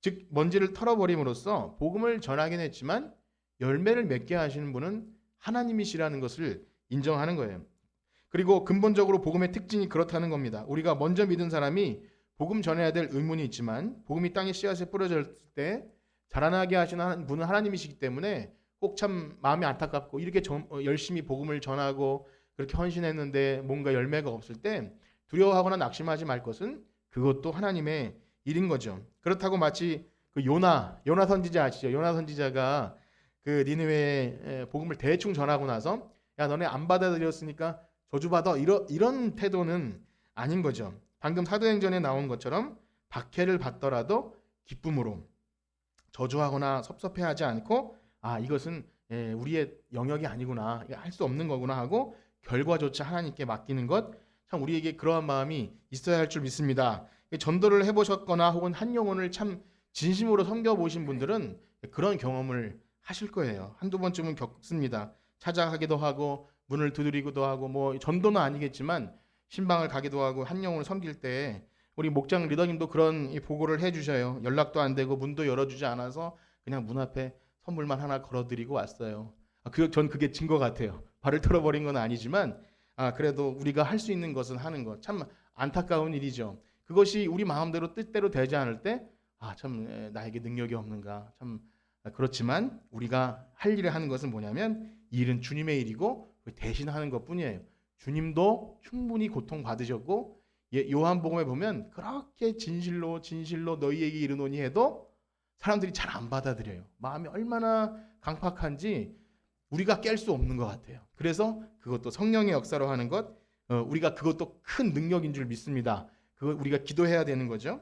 즉 먼지를 털어버림으로써 복음을 전하긴 했지만 열매를 맺게 하시는 분은 하나님이시라는 것을 인정하는 거예요. 그리고 근본적으로 복음의 특징이 그렇다는 겁니다. 우리가 먼저 믿은 사람이 복음 전해야 될 의문이 있지만 복음이 땅에 씨앗에 뿌려졌을 때 자라나게 하시는 분은 하나님이시기 때문에 꼭 참 마음이 안타깝고 이렇게 열심히 복음을 전하고 그렇게 헌신했는데 뭔가 열매가 없을 때 두려워하거나 낙심하지 말 것은 그것도 하나님의 일인 거죠. 그렇다고 마치 그 요나 선지자 아시죠? 요나 선지자가 그 니느웨에 복음을 대충 전하고 나서 야 너네 안 받아들였으니까 저주받아 이런 태도는 아닌 거죠. 방금 사도행전에 나온 것처럼 박해를 받더라도 기쁨으로 저주하거나 섭섭해하지 않고 이것은 우리의 영역이 아니구나 할 수 없는 거구나 하고 결과조차 하나님께 맡기는 것 참 우리에게 그러한 마음이 있어야 할 줄 믿습니다. 전도를 해보셨거나 혹은 한 영혼을 참 진심으로 섬겨보신 분들은 그런 경험을 하실 거예요. 한두 번쯤은 겪습니다. 찾아가기도 하고 문을 두드리기도 하고 뭐 전도는 아니겠지만 신방을 가기도 하고 한 영혼을 섬길 때 우리 목장 리더님도 그런 보고를 해주셔요. 연락도 안 되고 문도 열어주지 않아서 그냥 문 앞에 선물만 하나 걸어드리고 왔어요. 전 그게 증거 같아요. 발을 털어버린 건 아니지만 그래도 우리가 할 수 있는 것은 하는 것. 참 안타까운 일이죠. 그것이 우리 마음대로 뜻대로 되지 않을 때 참 나에게 능력이 없는가 참 그렇지만 우리가 할 일을 하는 것은 뭐냐면 이 일은 주님의 일이고 대신하는 것뿐이에요. 주님도 충분히 고통받으셨고 요한복음에 보면 그렇게 진실로 너희에게 이르노니 해도 사람들이 잘 안 받아들여요. 마음이 얼마나 강팍한지 우리가 깰 수 없는 것 같아요. 그래서 그것도 성령의 역사로 하는 것 우리가 그것도 큰 능력인 줄 믿습니다. 그거 우리가 기도해야 되는 거죠.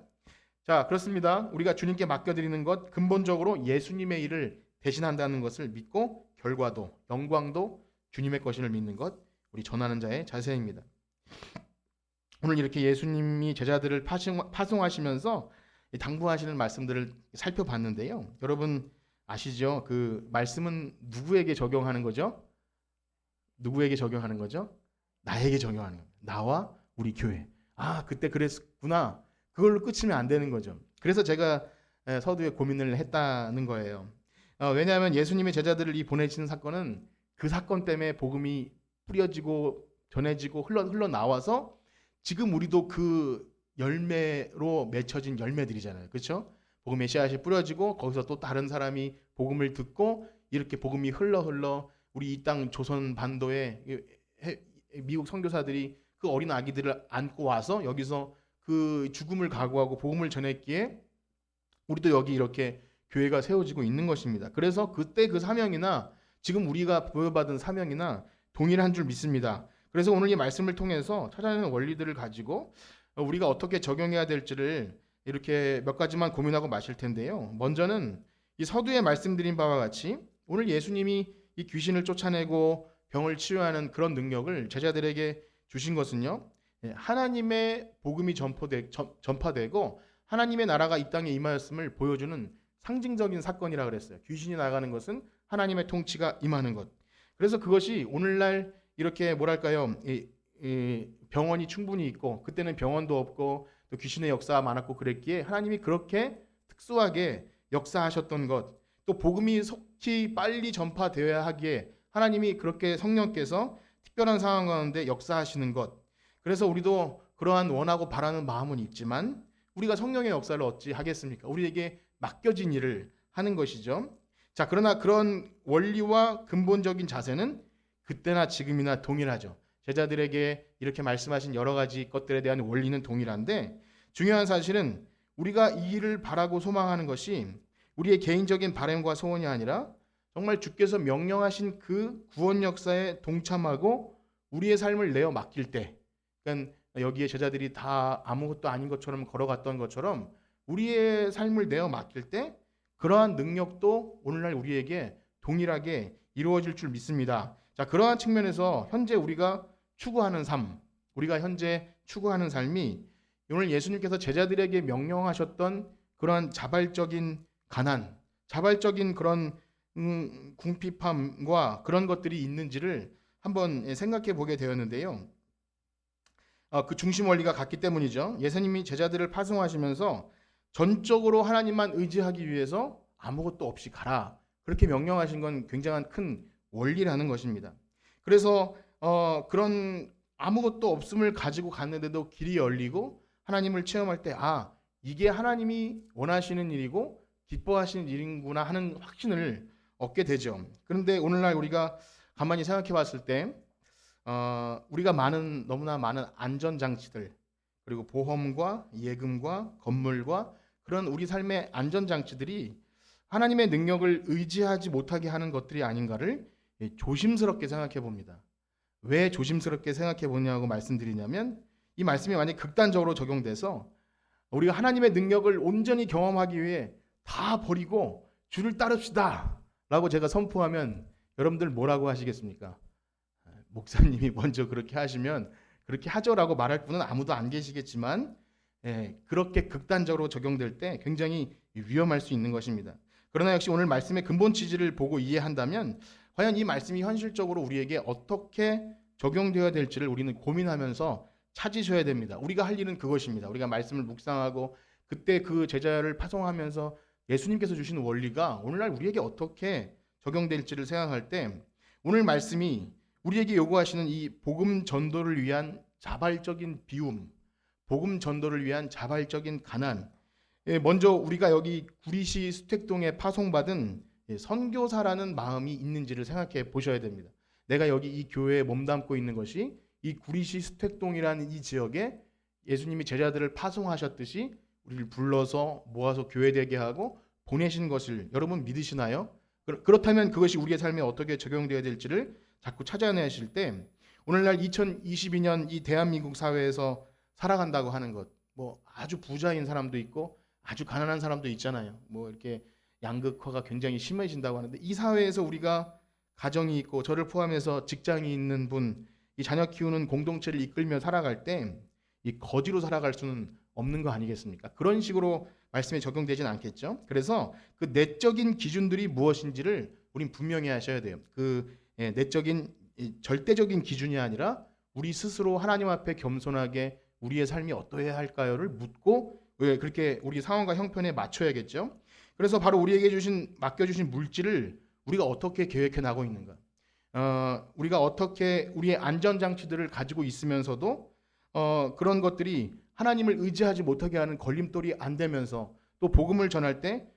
자, 그렇습니다. 우리가 주님께 맡겨드리는 것 근본적으로 예수님의 일을 대신한다는 것을 믿고 결과도 영광도 주님의 것임을 믿는 것 우리 전하는 자의 자세입니다. 오늘 이렇게 예수님이 제자들을 파송하시면서 당부하시는 말씀들을 살펴봤는데요. 여러분 아시죠? 그 말씀은 누구에게 적용하는 거죠? 누구에게 적용하는 거죠? 나에게 적용하는 거예요. 나와 우리 교회. 그때 그랬구나. 그걸로 끝이면 안 되는 거죠. 그래서 제가 서두에 고민을 했다는 거예요. 왜냐하면 예수님의 제자들을 보내시는 사건은 그 사건 때문에 복음이 뿌려지고 전해지고 흘러나와서 지금 우리도 그 열매로 맺혀진 열매들이잖아요. 그렇죠? 복음의 씨앗이 뿌려지고 거기서 또 다른 사람이 복음을 듣고 이렇게 복음이 흘러 우리 이 땅 조선 반도에 미국 선교사들이 그 어린 아기들을 안고 와서 여기서 그 죽음을 각오하고 복음을 전했기에 우리도 여기 이렇게 교회가 세워지고 있는 것입니다. 그래서 그때 그 사명이나 지금 우리가 부여받은 사명이나 동일한 줄 믿습니다. 그래서 오늘 이 말씀을 통해서 찾아내는 원리들을 가지고 우리가 어떻게 적용해야 될지를 이렇게 몇 가지만 고민하고 마실 텐데요. 먼저는 이 서두에 말씀드린 바와 같이 오늘 예수님이 이 귀신을 쫓아내고 병을 치유하는 그런 능력을 제자들에게 주신 것은요. 하나님의 복음이 전파되고 하나님의 나라가 이 땅에 임하였음을 보여주는 상징적인 사건이라 그랬어요. 귀신이 나가는 것은 하나님의 통치가 임하는 것. 그래서 그것이 오늘날 이렇게 뭐랄까요? 병원이 충분히 있고 그때는 병원도 없고 또 귀신의 역사가 많았고 그랬기에 하나님이 그렇게 특수하게 역사하셨던 것, 또 복음이 속히 빨리 전파되어야 하기에 하나님이 그렇게 성령께서 특별한 상황 가운데 역사하시는 것. 그래서 우리도 그러한 원하고 바라는 마음은 있지만 우리가 성령의 역사를 어찌 하겠습니까? 우리에게 맡겨진 일을 하는 것이죠. 자, 그러나 그런 원리와 근본적인 자세는 그때나 지금이나 동일하죠. 제자들에게 이렇게 말씀하신 여러 가지 것들에 대한 원리는 동일한데 중요한 사실은 우리가 이 일을 바라고 소망하는 것이 우리의 개인적인 바람과 소원이 아니라 정말 주께서 명령하신 그 구원 역사에 동참하고 우리의 삶을 내어 맡길 때, 그러니까 여기에 제자들이 다 아무것도 아닌 것처럼 걸어갔던 것처럼 우리의 삶을 내어 맡길 때 그러한 능력도 오늘날 우리에게 동일하게 이루어질 줄 믿습니다. 자, 그러한 측면에서 현재 우리가 추구하는 삶, 우리가 현재 추구하는 삶이 오늘 예수님께서 제자들에게 명령하셨던 그러한 자발적인 가난, 자발적인 그런 궁핍함과 그런 것들이 있는지를 한번 생각해 보게 되었는데요. 그 중심 원리가 같기 때문이죠. 예수님이 제자들을 파송하시면서 전적으로 하나님만 의지하기 위해서 아무것도 없이 가라. 그렇게 명령하신 건 굉장한 큰 원리라는 것입니다. 그래서 그런 아무것도 없음을 가지고 갔는데도 길이 열리고 하나님을 체험할 때 이게 하나님이 원하시는 일이고 기뻐하시는 일이구나 하는 확신을 얻게 되죠. 그런데 오늘날 우리가 가만히 생각해 봤을 때 우리가 너무나 많은 안전장치들, 그리고 보험과 예금과 건물과 그런 우리 삶의 안전장치들이 하나님의 능력을 의지하지 못하게 하는 것들이 아닌가를 조심스럽게 생각해 봅니다. 왜 조심스럽게 생각해 보냐고 말씀드리냐면 이 말씀이 만약 극단적으로 적용돼서 우리가 하나님의 능력을 온전히 경험하기 위해 다 버리고 주를 따릅시다 라고 제가 선포하면 여러분들 뭐라고 하시겠습니까? 목사님이 먼저 그렇게 하시면 그렇게 하죠라고 말할 분은 아무도 안 계시겠지만 그렇게 극단적으로 적용될 때 굉장히 위험할 수 있는 것입니다. 그러나 역시 오늘 말씀의 근본 취지를 보고 이해한다면 과연 이 말씀이 현실적으로 우리에게 어떻게 적용되어야 될지를 우리는 고민하면서 찾으셔야 됩니다. 우리가 할 일은 그것입니다. 우리가 말씀을 묵상하고 그때 그 제자를 파송하면서 예수님께서 주신 원리가 오늘날 우리에게 어떻게 적용될지를 생각할 때 오늘 말씀이 우리에게 요구하시는 이 복음 전도를 위한 자발적인 비움, 복음 전도를 위한 자발적인 가난, 먼저 우리가 여기 구리시 수택동에 파송받은 선교사라는 마음이 있는지를 생각해 보셔야 됩니다. 내가 여기 이 교회에 몸담고 있는 것이 이 구리시 수택동이라는 이 지역에 예수님이 제자들을 파송하셨듯이 우리를 불러서 모아서 교회되게 하고 보내신 것을 여러분 믿으시나요? 그렇다면 그것이 우리의 삶에 어떻게 적용되어야 될지를 자꾸 찾아내실 때 오늘날 2022년 이 대한민국 사회에서 살아간다고 하는 것, 뭐 아주 부자인 사람도 있고 아주 가난한 사람도 있잖아요. 뭐 이렇게 양극화가 굉장히 심해진다고 하는데 이 사회에서 우리가 가정이 있고 저를 포함해서 직장이 있는 분, 이 자녀 키우는 공동체를 이끌며 살아갈 때 이 거지로 살아갈 수는 없는 거 아니겠습니까? 그런 식으로 말씀에 적용되진 않겠죠. 그래서 그 내적인 기준들이 무엇인지를 우린 분명히 하셔야 돼요. 그 내적인 절대적인 기준이 아니라 우리 스스로 하나님 앞에 겸손하게 우리의 삶이 어떠해야 할까요를 묻고 그렇게 우리 상황과 형편에 맞춰야겠죠. 그래서 바로 우리에게 맡겨주신 물질을 우리가 어떻게 계획해 나가고 있는가, 우리가 어떻게 우리의 안전장치들을 가지고 있으면서도 그런 것들이 하나님을 의지하지 못하게 하는 걸림돌이 안 되면서 또 복음을 전할 때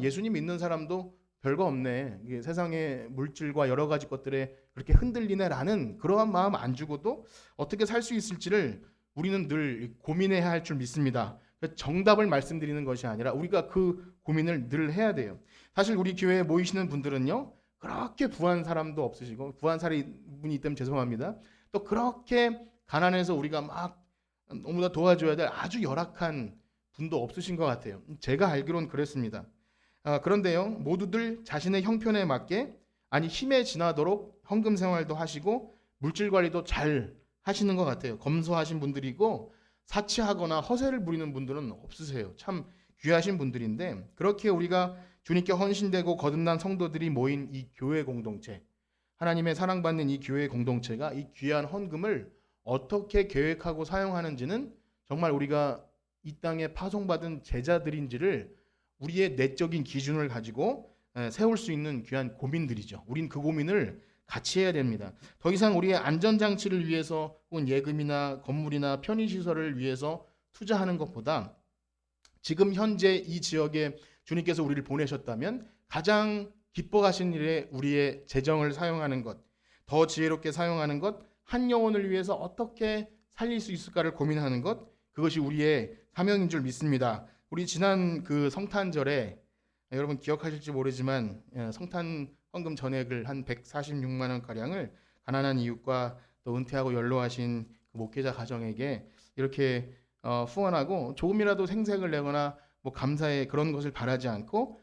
예수님 믿는 사람도 별거 없네, 이게 세상의 물질과 여러 가지 것들에 그렇게 흔들리네라는 그러한 마음 안 주고도 어떻게 살 수 있을지를 우리는 늘 고민해야 할 줄 믿습니다. 정답을 말씀드리는 것이 아니라 우리가 그 고민을 늘 해야 돼요. 사실 우리 교회에 모이시는 분들은요, 그렇게 부한 사람도 없으시고, 부한 사람이 있다면 죄송합니다. 또 그렇게 가난해서 우리가 막 너무나 도와줘야 될 아주 열악한 분도 없으신 것 같아요. 제가 알기로는 그랬습니다. 그런데요, 모두들 자신의 형편에 맞게, 아니 힘에 지나도록 헌금 생활도 하시고 물질 관리도 잘 하시는 것 같아요. 검소하신 분들이고 사치하거나 허세를 부리는 분들은 없으세요. 참 귀하신 분들인데, 그렇게 우리가 주님께 헌신되고 거듭난 성도들이 모인 이 교회 공동체, 하나님의 사랑받는 이 교회 공동체가 이 귀한 헌금을 어떻게 계획하고 사용하는지는 정말 우리가 이 땅에 파송받은 제자들인지를 우리의 내적인 기준을 가지고 세울 수 있는 귀한 고민들이죠. 우린 그 고민을 같이 해야 됩니다. 더 이상 우리의 안전장치를 위해서 혹은 예금이나 건물이나 편의시설을 위해서 투자하는 것보다 지금 현재 이 지역에 주님께서 우리를 보내셨다면 가장 기뻐하신 일에 우리의 재정을 사용하는 것, 더 지혜롭게 사용하는 것, 한 영혼을 위해서 어떻게 살릴 수 있을까를 고민하는 것, 그것이 우리의 사명인 줄 믿습니다. 우리 지난 그 성탄절에 여러분 기억하실지 모르지만 성탄 헌금 전액을 한 146만 원 가량을 가난한 이웃과 또 은퇴하고 연로하신 그 목회자 가정에게 이렇게 후원하고 조금이라도 생색을 내거나 뭐 감사의 그런 것을 바라지 않고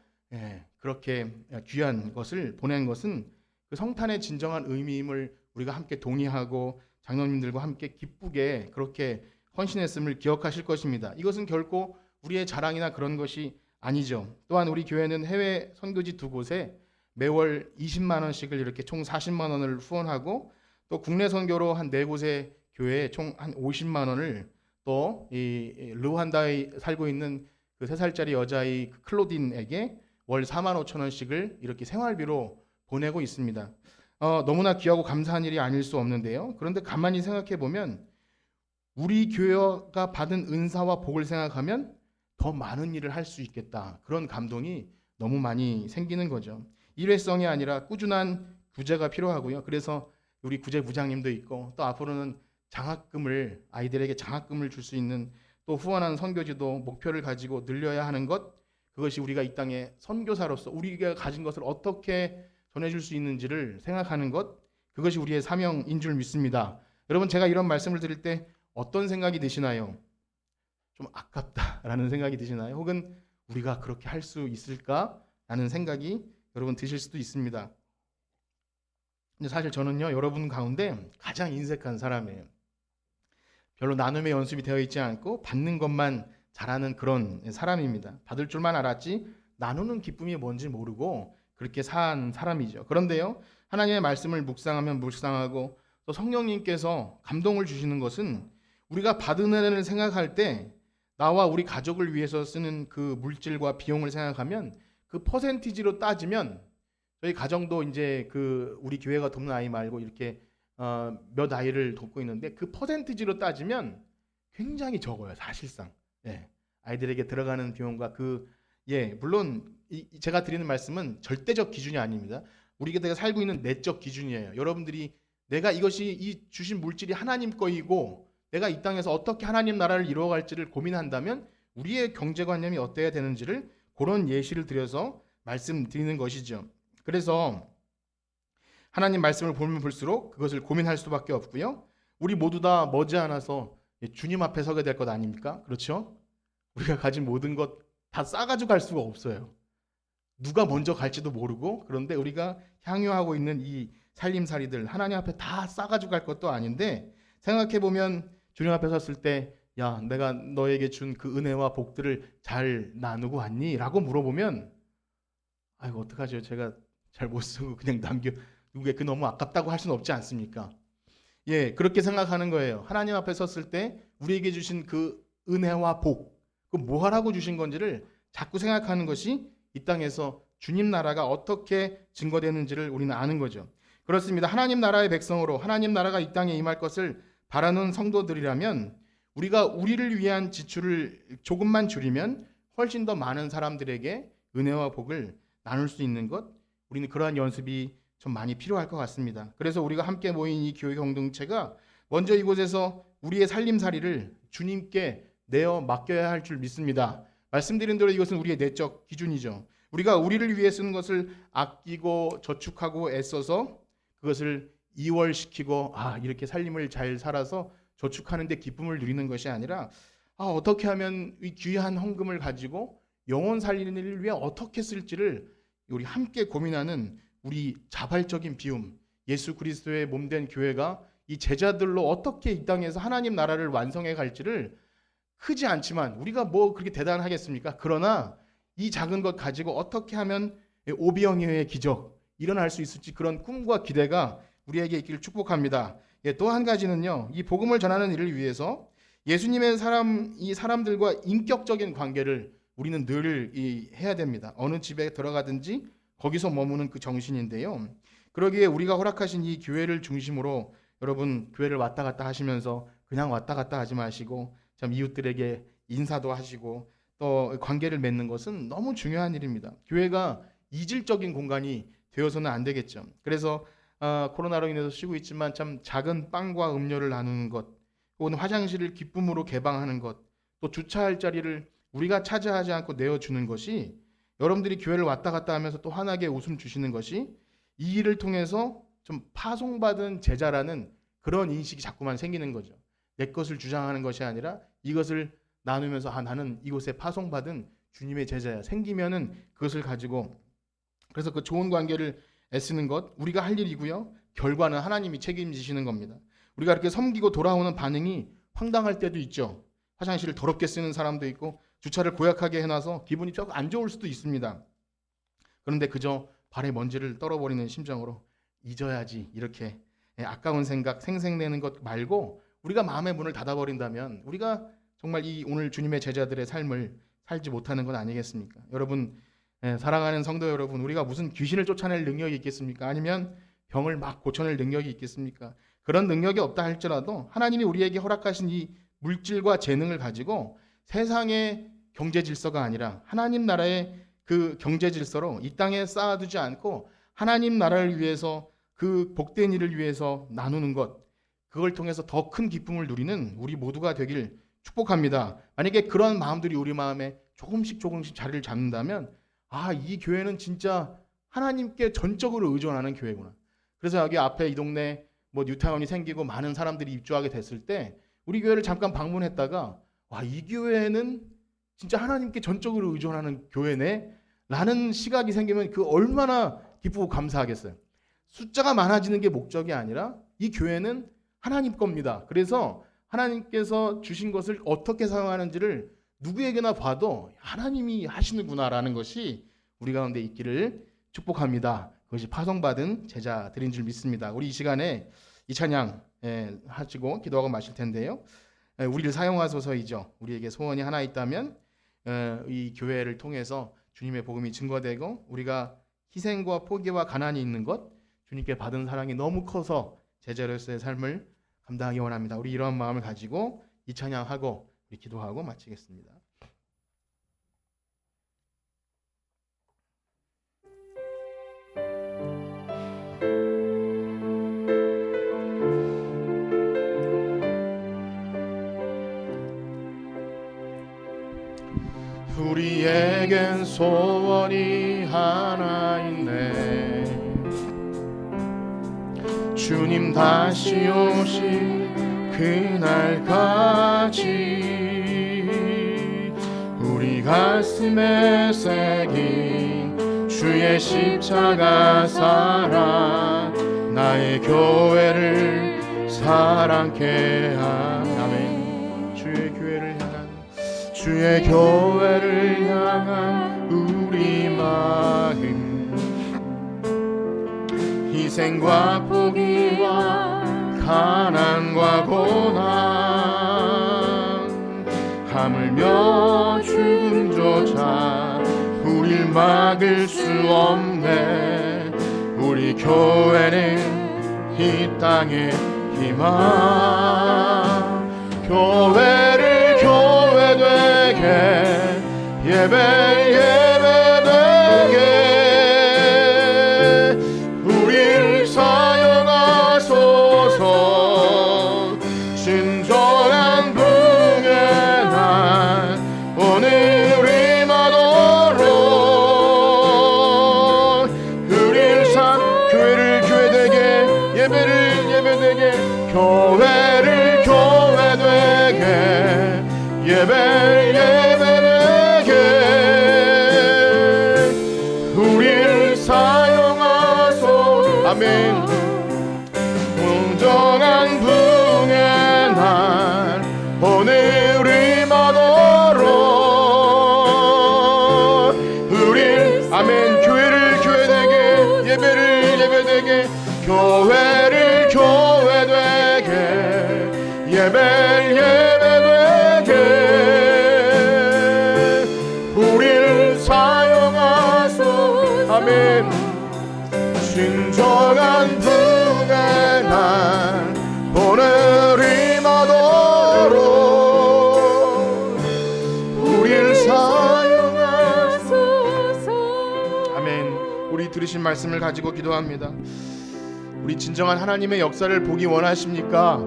그렇게 귀한 것을 보낸 것은 그 성탄의 진정한 의미임을 우리가 함께 동의하고 장로님들과 함께 기쁘게 그렇게 헌신했음을 기억하실 것입니다. 이것은 결코 우리의 자랑이나 그런 것이 아니죠. 또한 우리 교회는 해외 선교지 2곳에 매월 20만 원씩을 이렇게 총 40만 원을 후원하고 또 국내 선교로 한 4곳의 교회에 총 한 50만 원을 또 이 르완다에 살고 있는 그 3살짜리 여자의 클로딘에게 월 4만 5천 원씩을 이렇게 생활비로 보내고 있습니다. 너무나 귀하고 감사한 일이 아닐 수 없는데요. 그런데 가만히 생각해 보면 우리 교회가 받은 은사와 복을 생각하면 더 많은 일을 할 수 있겠다. 그런 감동이 너무 많이 생기는 거죠. 일회성이 아니라 꾸준한 구제가 필요하고요. 그래서 우리 구제부장님도 있고 또 앞으로는 장학금을 아이들에게 장학금을 줄 수 있는 또 후원하는 선교지도 목표를 가지고 늘려야 하는 것, 그것이 우리가 이 땅에 선교사로서 우리가 가진 것을 어떻게 전해줄 수 있는지를 생각하는 것, 그것이 우리의 사명인 줄 믿습니다. 여러분, 제가 이런 말씀을 드릴 때 어떤 생각이 드시나요? 좀 아깝다라는 생각이 드시나요? 혹은 우리가 그렇게 할 수 있을까라는 생각이 여러분 드실 수도 있습니다. 근데 사실 저는요, 여러분 가운데 가장 인색한 사람이에요. 별로 나눔의 연습이 되어 있지 않고 받는 것만 잘하는 그런 사람입니다. 받을 줄만 알았지 나누는 기쁨이 뭔지 모르고 그렇게 산 사람이죠. 그런데요, 하나님의 말씀을 묵상하면 묵상하고 또 성령님께서 감동을 주시는 것은 우리가 받은 은혜를 생각할 때 나와 우리 가족을 위해서 쓰는 그 물질과 비용을 생각하면 그 퍼센티지로 따지면 저희 가정도 이제 그 우리 교회가 돕는 아이 말고 이렇게 몇 아이를 돕고 있는데 그 퍼센티지로 따지면 굉장히 적어요, 사실상. 아이들에게 들어가는 비용과 물론 제가 드리는 말씀은 절대적 기준이 아닙니다. 우리가 살고 있는 내적 기준이에요. 여러분들이 내가 이것이 이 주신 물질이 하나님 거이고 내가 이 땅에서 어떻게 하나님 나라를 이루어갈지를 고민한다면 우리의 경제관념이 어때야 되는지를 그런 예시를 들여서 말씀드리는 것이죠. 그래서 하나님 말씀을 보면 볼수록 그것을 고민할 수밖에 없고요. 우리 모두 다 머지않아서 주님 앞에 서게 될 것 아닙니까? 그렇죠? 우리가 가진 모든 것 다 싸가지고 갈 수가 없어요. 누가 먼저 갈지도 모르고, 그런데 우리가 향유하고 있는 이 살림살이들 하나님 앞에 다 싸가지고 갈 것도 아닌데, 생각해보면 주님 앞에 섰을 때 야, 내가 너에게 준 그 은혜와 복들을 잘 나누고 왔니? 라고 물어보면 아이고 어떡하죠? 제가 잘 못 쓰고 그냥 누구에게 너무 아깝다고 할 수는 없지 않습니까? 그렇게 생각하는 거예요. 하나님 앞에 섰을 때 우리에게 주신 그 은혜와 복, 그 뭐 하라고 주신 건지를 자꾸 생각하는 것이 이 땅에서 주님 나라가 어떻게 증거되는지를 우리는 아는 거죠. 그렇습니다. 하나님 나라의 백성으로 하나님 나라가 이 땅에 임할 것을 바라는 성도들이라면 우리가 우리를 위한 지출을 조금만 줄이면 훨씬 더 많은 사람들에게 은혜와 복을 나눌 수 있는 것, 우리는 그러한 연습이 좀 많이 필요할 것 같습니다. 그래서 우리가 함께 모인 이 교회 공동체가 먼저 이곳에서 우리의 살림살이를 주님께 내어 맡겨야 할 줄 믿습니다. 말씀드린 대로 이것은 우리의 내적 기준이죠. 우리가 우리를 위해 쓰는 것을 아끼고 저축하고 애써서 그것을 이월시키고 이렇게 살림을 잘 살아서 저축하는 데 기쁨을 누리는 것이 아니라 어떻게 하면 이 귀한 헌금을 가지고 영혼 살리는 일을 위해 어떻게 쓸지를 우리 함께 고민하는 우리 자발적인 비움, 예수 그리스도의 몸된 교회가 이 제자들로 어떻게 이 땅에서 하나님 나라를 완성해 갈지를 크지 않지만 우리가 뭐 그렇게 대단하겠습니까? 그러나 이 작은 것 가지고 어떻게 하면 오병이어의 기적 일어날 수 있을지 그런 꿈과 기대가 우리에게 있기를 축복합니다. 또 한 가지는요, 이 복음을 전하는 일을 위해서 예수님의 이 사람들과 인격적인 관계를 우리는 늘 해야 됩니다. 어느 집에 들어가든지 거기서 머무는 그 정신인데요. 그러기에 우리가 허락하신 이 교회를 중심으로 여러분 교회를 왔다 갔다 하시면서 그냥 왔다 갔다 하지 마시고 참 이웃들에게 인사도 하시고 또 관계를 맺는 것은 너무 중요한 일입니다. 교회가 이질적인 공간이 되어서는 안 되겠죠. 그래서 코로나로 인해서 쉬고 있지만 참 작은 빵과 음료를 나누는 것, 혹은 화장실을 기쁨으로 개방하는 것, 또 주차할 자리를 우리가 차지하지 않고 내어주는 것이, 여러분들이 교회를 왔다 갔다 하면서 또 환하게 웃음 주시는 것이 이 일을 통해서 좀 파송받은 제자라는 그런 인식이 자꾸만 생기는 거죠. 내 것을 주장하는 것이 아니라 이것을 나누면서 나는 이곳에 파송받은 주님의 제자야. 생기면은 그것을 가지고, 그래서 그 좋은 관계를 애쓰는 것 우리가 할 일이고요. 결과는 하나님이 책임지시는 겁니다. 우리가 이렇게 섬기고 돌아오는 반응이 황당할 때도 있죠. 화장실을 더럽게 쓰는 사람도 있고 주차를 고약하게 해놔서 기분이 조금 안 좋을 수도 있습니다. 그런데 그저 발에 먼지를 떨어버리는 심정으로 잊어야지, 이렇게 아까운 생각 생색내는 것 말고 우리가 마음의 문을 닫아버린다면 우리가 정말 이 오늘 주님의 제자들의 삶을 살지 못하는 건 아니겠습니까? 여러분, 사랑하는 성도 여러분, 우리가 무슨 귀신을 쫓아낼 능력이 있겠습니까? 아니면 병을 막 고쳐낼 능력이 있겠습니까? 그런 능력이 없다 할지라도 하나님이 우리에게 허락하신 이 물질과 재능을 가지고 세상의 경제 질서가 아니라 하나님 나라의 그 경제 질서로 이 땅에 쌓아두지 않고 하나님 나라를 위해서, 그 복된 일을 위해서 나누는 것, 그걸 통해서 더 큰 기쁨을 누리는 우리 모두가 되길 축복합니다. 만약에 그런 마음들이 우리 마음에 조금씩 자리를 잡는다면, 이 교회는 진짜 하나님께 전적으로 의존하는 교회구나. 그래서 여기 앞에 이 동네 뉴타운이 생기고 많은 사람들이 입주하게 됐을 때 우리 교회를 잠깐 방문했다가 이 교회는 진짜 하나님께 전적으로 의존하는 교회네 라는 시각이 생기면 그 얼마나 기쁘고 감사하겠어요. 숫자가 많아지는 게 목적이 아니라 이 교회는 하나님 겁니다. 그래서 하나님께서 주신 것을 어떻게 사용하는지를 누구에게나 봐도 하나님이 하시는구나라는 것이 우리 가운데 있기를 축복합니다. 그것이 파송받은 제자들인 줄 믿습니다. 우리 이 시간에 이 찬양 하시고 기도하고 마실 텐데요. 우리를 사용하소서이죠. 우리에게 소원이 하나 있다면 이 교회를 통해서 주님의 복음이 증거되고 우리가 희생과 포기와 가난이 있는 것, 주님께 받은 사랑이 너무 커서 제자로서의 삶을 감당하기 원합니다. 우리 이러한 마음을 가지고 이 찬양하고 우리 기도하고 마치겠습니다. 우리에겐 소원이 하나 있네. 주님 다시 오실 그날까지 우리 가슴에 새긴 주의 십자가 사랑, 나의 교회를 사랑케 하네. 주의 교회를 향한 우리 마음, 희생과 포기와 가난과 고난, 하물며 죽음조차 우릴 막을 수 없네. 우리 교회는 이 땅의 희망, 교회를 교회 되게, 예배되게 우리를 사용하소서. 진정한 붕의 날 오늘 임하도록 우리를 교회를 교회되게, 예배를 예배되게, 교회를 교회되게, 예배되게 우리를 사용하소. 아멘. 온전한 붕의 날 오늘 임하도록 우리, 아멘. 교회를 교회되게, 예배를 예배되게, 교회를 교회되게, 진정한 분의 날 오늘이 마도록 우리를 사용하소서. 아멘. 우리 들으신 말씀을 가지고 기도합니다. 우리 진정한 하나님의 역사를 보기 원하십니까?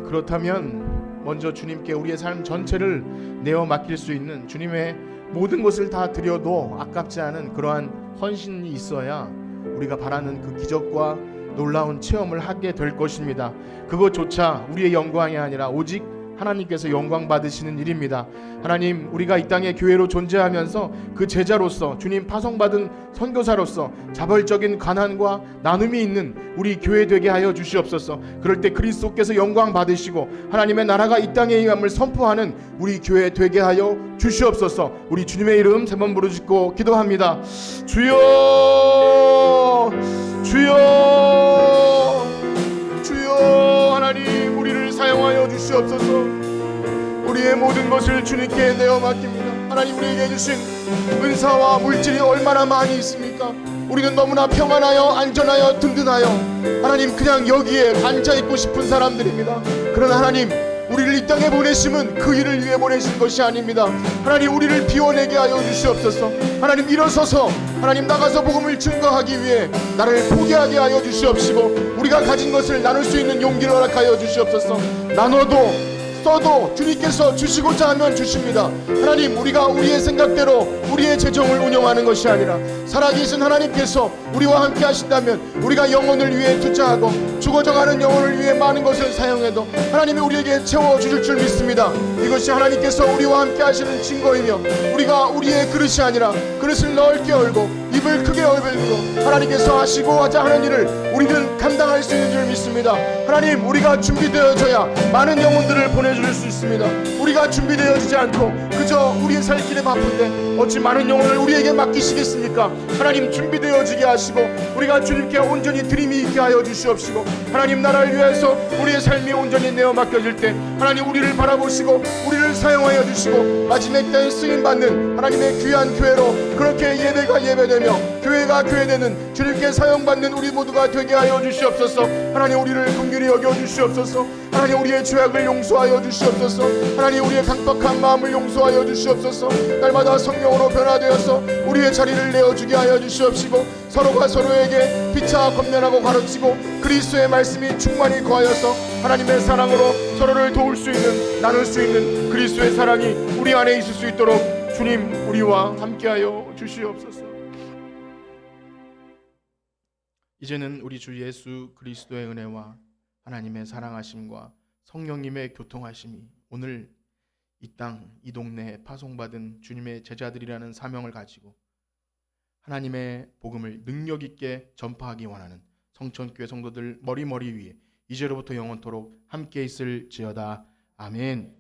그렇다면 먼저 주님께 우리의 삶 전체를 내어 맡길 수 있는, 주님의 모든 것을 다 드려도 아깝지 않은 그러한 헌신이 있어야 우리가 바라는 그 기적과 놀라운 체험을 하게 될 것입니다. 그것조차 우리의 영광이 아니라 오직 하나님께서 영광 받으시는 일입니다. 하나님, 우리가 이 땅에 교회로 존재하면서 그 제자로서, 주님 파송받은 선교사로서 자발적인 가난과 나눔이 있는 우리 교회 되게 하여 주시옵소서. 그럴 때 그리스도께서 영광 받으시고 하나님의 나라가 이 땅에 임함을 선포하는 우리 교회 되게 하여 주시옵소서. 우리 주님의 이름 세 번 부르짖고 기도합니다. 주여, 주여, 주여. 하나님, 우리를 사용하여 주시옵소서. 우리의 모든 것을 주님께 내어 맡깁니다. 하나님, 우리에게 주신 은사와 물질이 얼마나 많이 있습니까? 우리는 너무나 평안하여 안전하여 든든하여 하나님 그냥 여기에 앉아있고 싶은 사람들입니다. 그러나 하나님, 우리를 이 땅에 보내심은 그 일을 위해 보내신 것이 아닙니다. 하나님, 우리를 비워내게 하여 주시옵소서. 하나님, 일어서서 하나님 나가서 복음을 증거하기 위해 나를 포기하게 하여 주시옵시고 우리가 가진 것을 나눌 수 있는 용기를 허락하여 주시옵소서. 나눠도 써도 주님께서 주시고자 하면 주십니다. 하나님, 우리가 우리의 생각대로 우리의 재정을 운영하는 것이 아니라 살아계신 하나님께서 우리와 함께 하신다면 우리가 영혼을 위해 투자하고 죽어져가는 영혼을 위해 많은 것을 사용해도 하나님이 우리에게 채워주실 줄 믿습니다. 이것이 하나님께서 우리와 함께 하시는 증거이며 우리가 우리의 그릇이 아니라 그릇을 넓게 열고 입을 크게 열고 하나님께서 하시고 하자 하는 일을 우리는 감당할 수 있는 줄 믿습니다. 하나님, 우리가 준비되어져야 많은 영혼들을 보내줄 수 있습니다. 우리가 준비되어지지 않고 그저 우리의 살 길에 바쁜데 어찌 많은 영혼을 우리에게 맡기시겠습니까? 하나님, 준비되어지게 하시고 우리가 주님께 온전히 드림이 있게 하여 주시옵시고 하나님, 나라를 위해서 우리의 삶이 온전히 내어 맡겨질 때 하나님, 우리를 바라보시고 우리를 사용하여 주시고 마지막 때에 쓰임받는 하나님의 귀한 교회로 그렇게 예배가 예배되며 교회가 교회되는 주님께 사용받는 우리 모두가 되게 하여 주시옵소서. 하나님, 우리를 긍휼히 여겨 주시옵소서. 하나님, 우리의 죄악을 용서하여 주시옵소서. 하나님, 우리의 강박한 마음을 용서하여 주시옵소서. 날마다 성령으로 변화되어서 우리의 자리를 내어주게 하여 주시옵시고 서로가 서로에게 피차 권면하고 가르치고 그리스도의 말씀이 충만히 거하여서 하나님의 사랑으로 서로를 도울 수 있는, 나눌 수 있는 그리스도의 사랑이 우리 안에 있을 수 있도록 주님, 우리와 함께하여 주시옵소서. 이제는 우리 주 예수 그리스도의 은혜와 하나님의 사랑하심과 성령님의 교통하심이 오늘 이 땅, 이 동네에 파송받은 주님의 제자들이라는 사명을 가지고 하나님의 복음을 능력 있게 전파하기 원하는 성천교회 성도들 머리머리 위에 이제로부터 영원토록 함께 있을지어다. 아멘.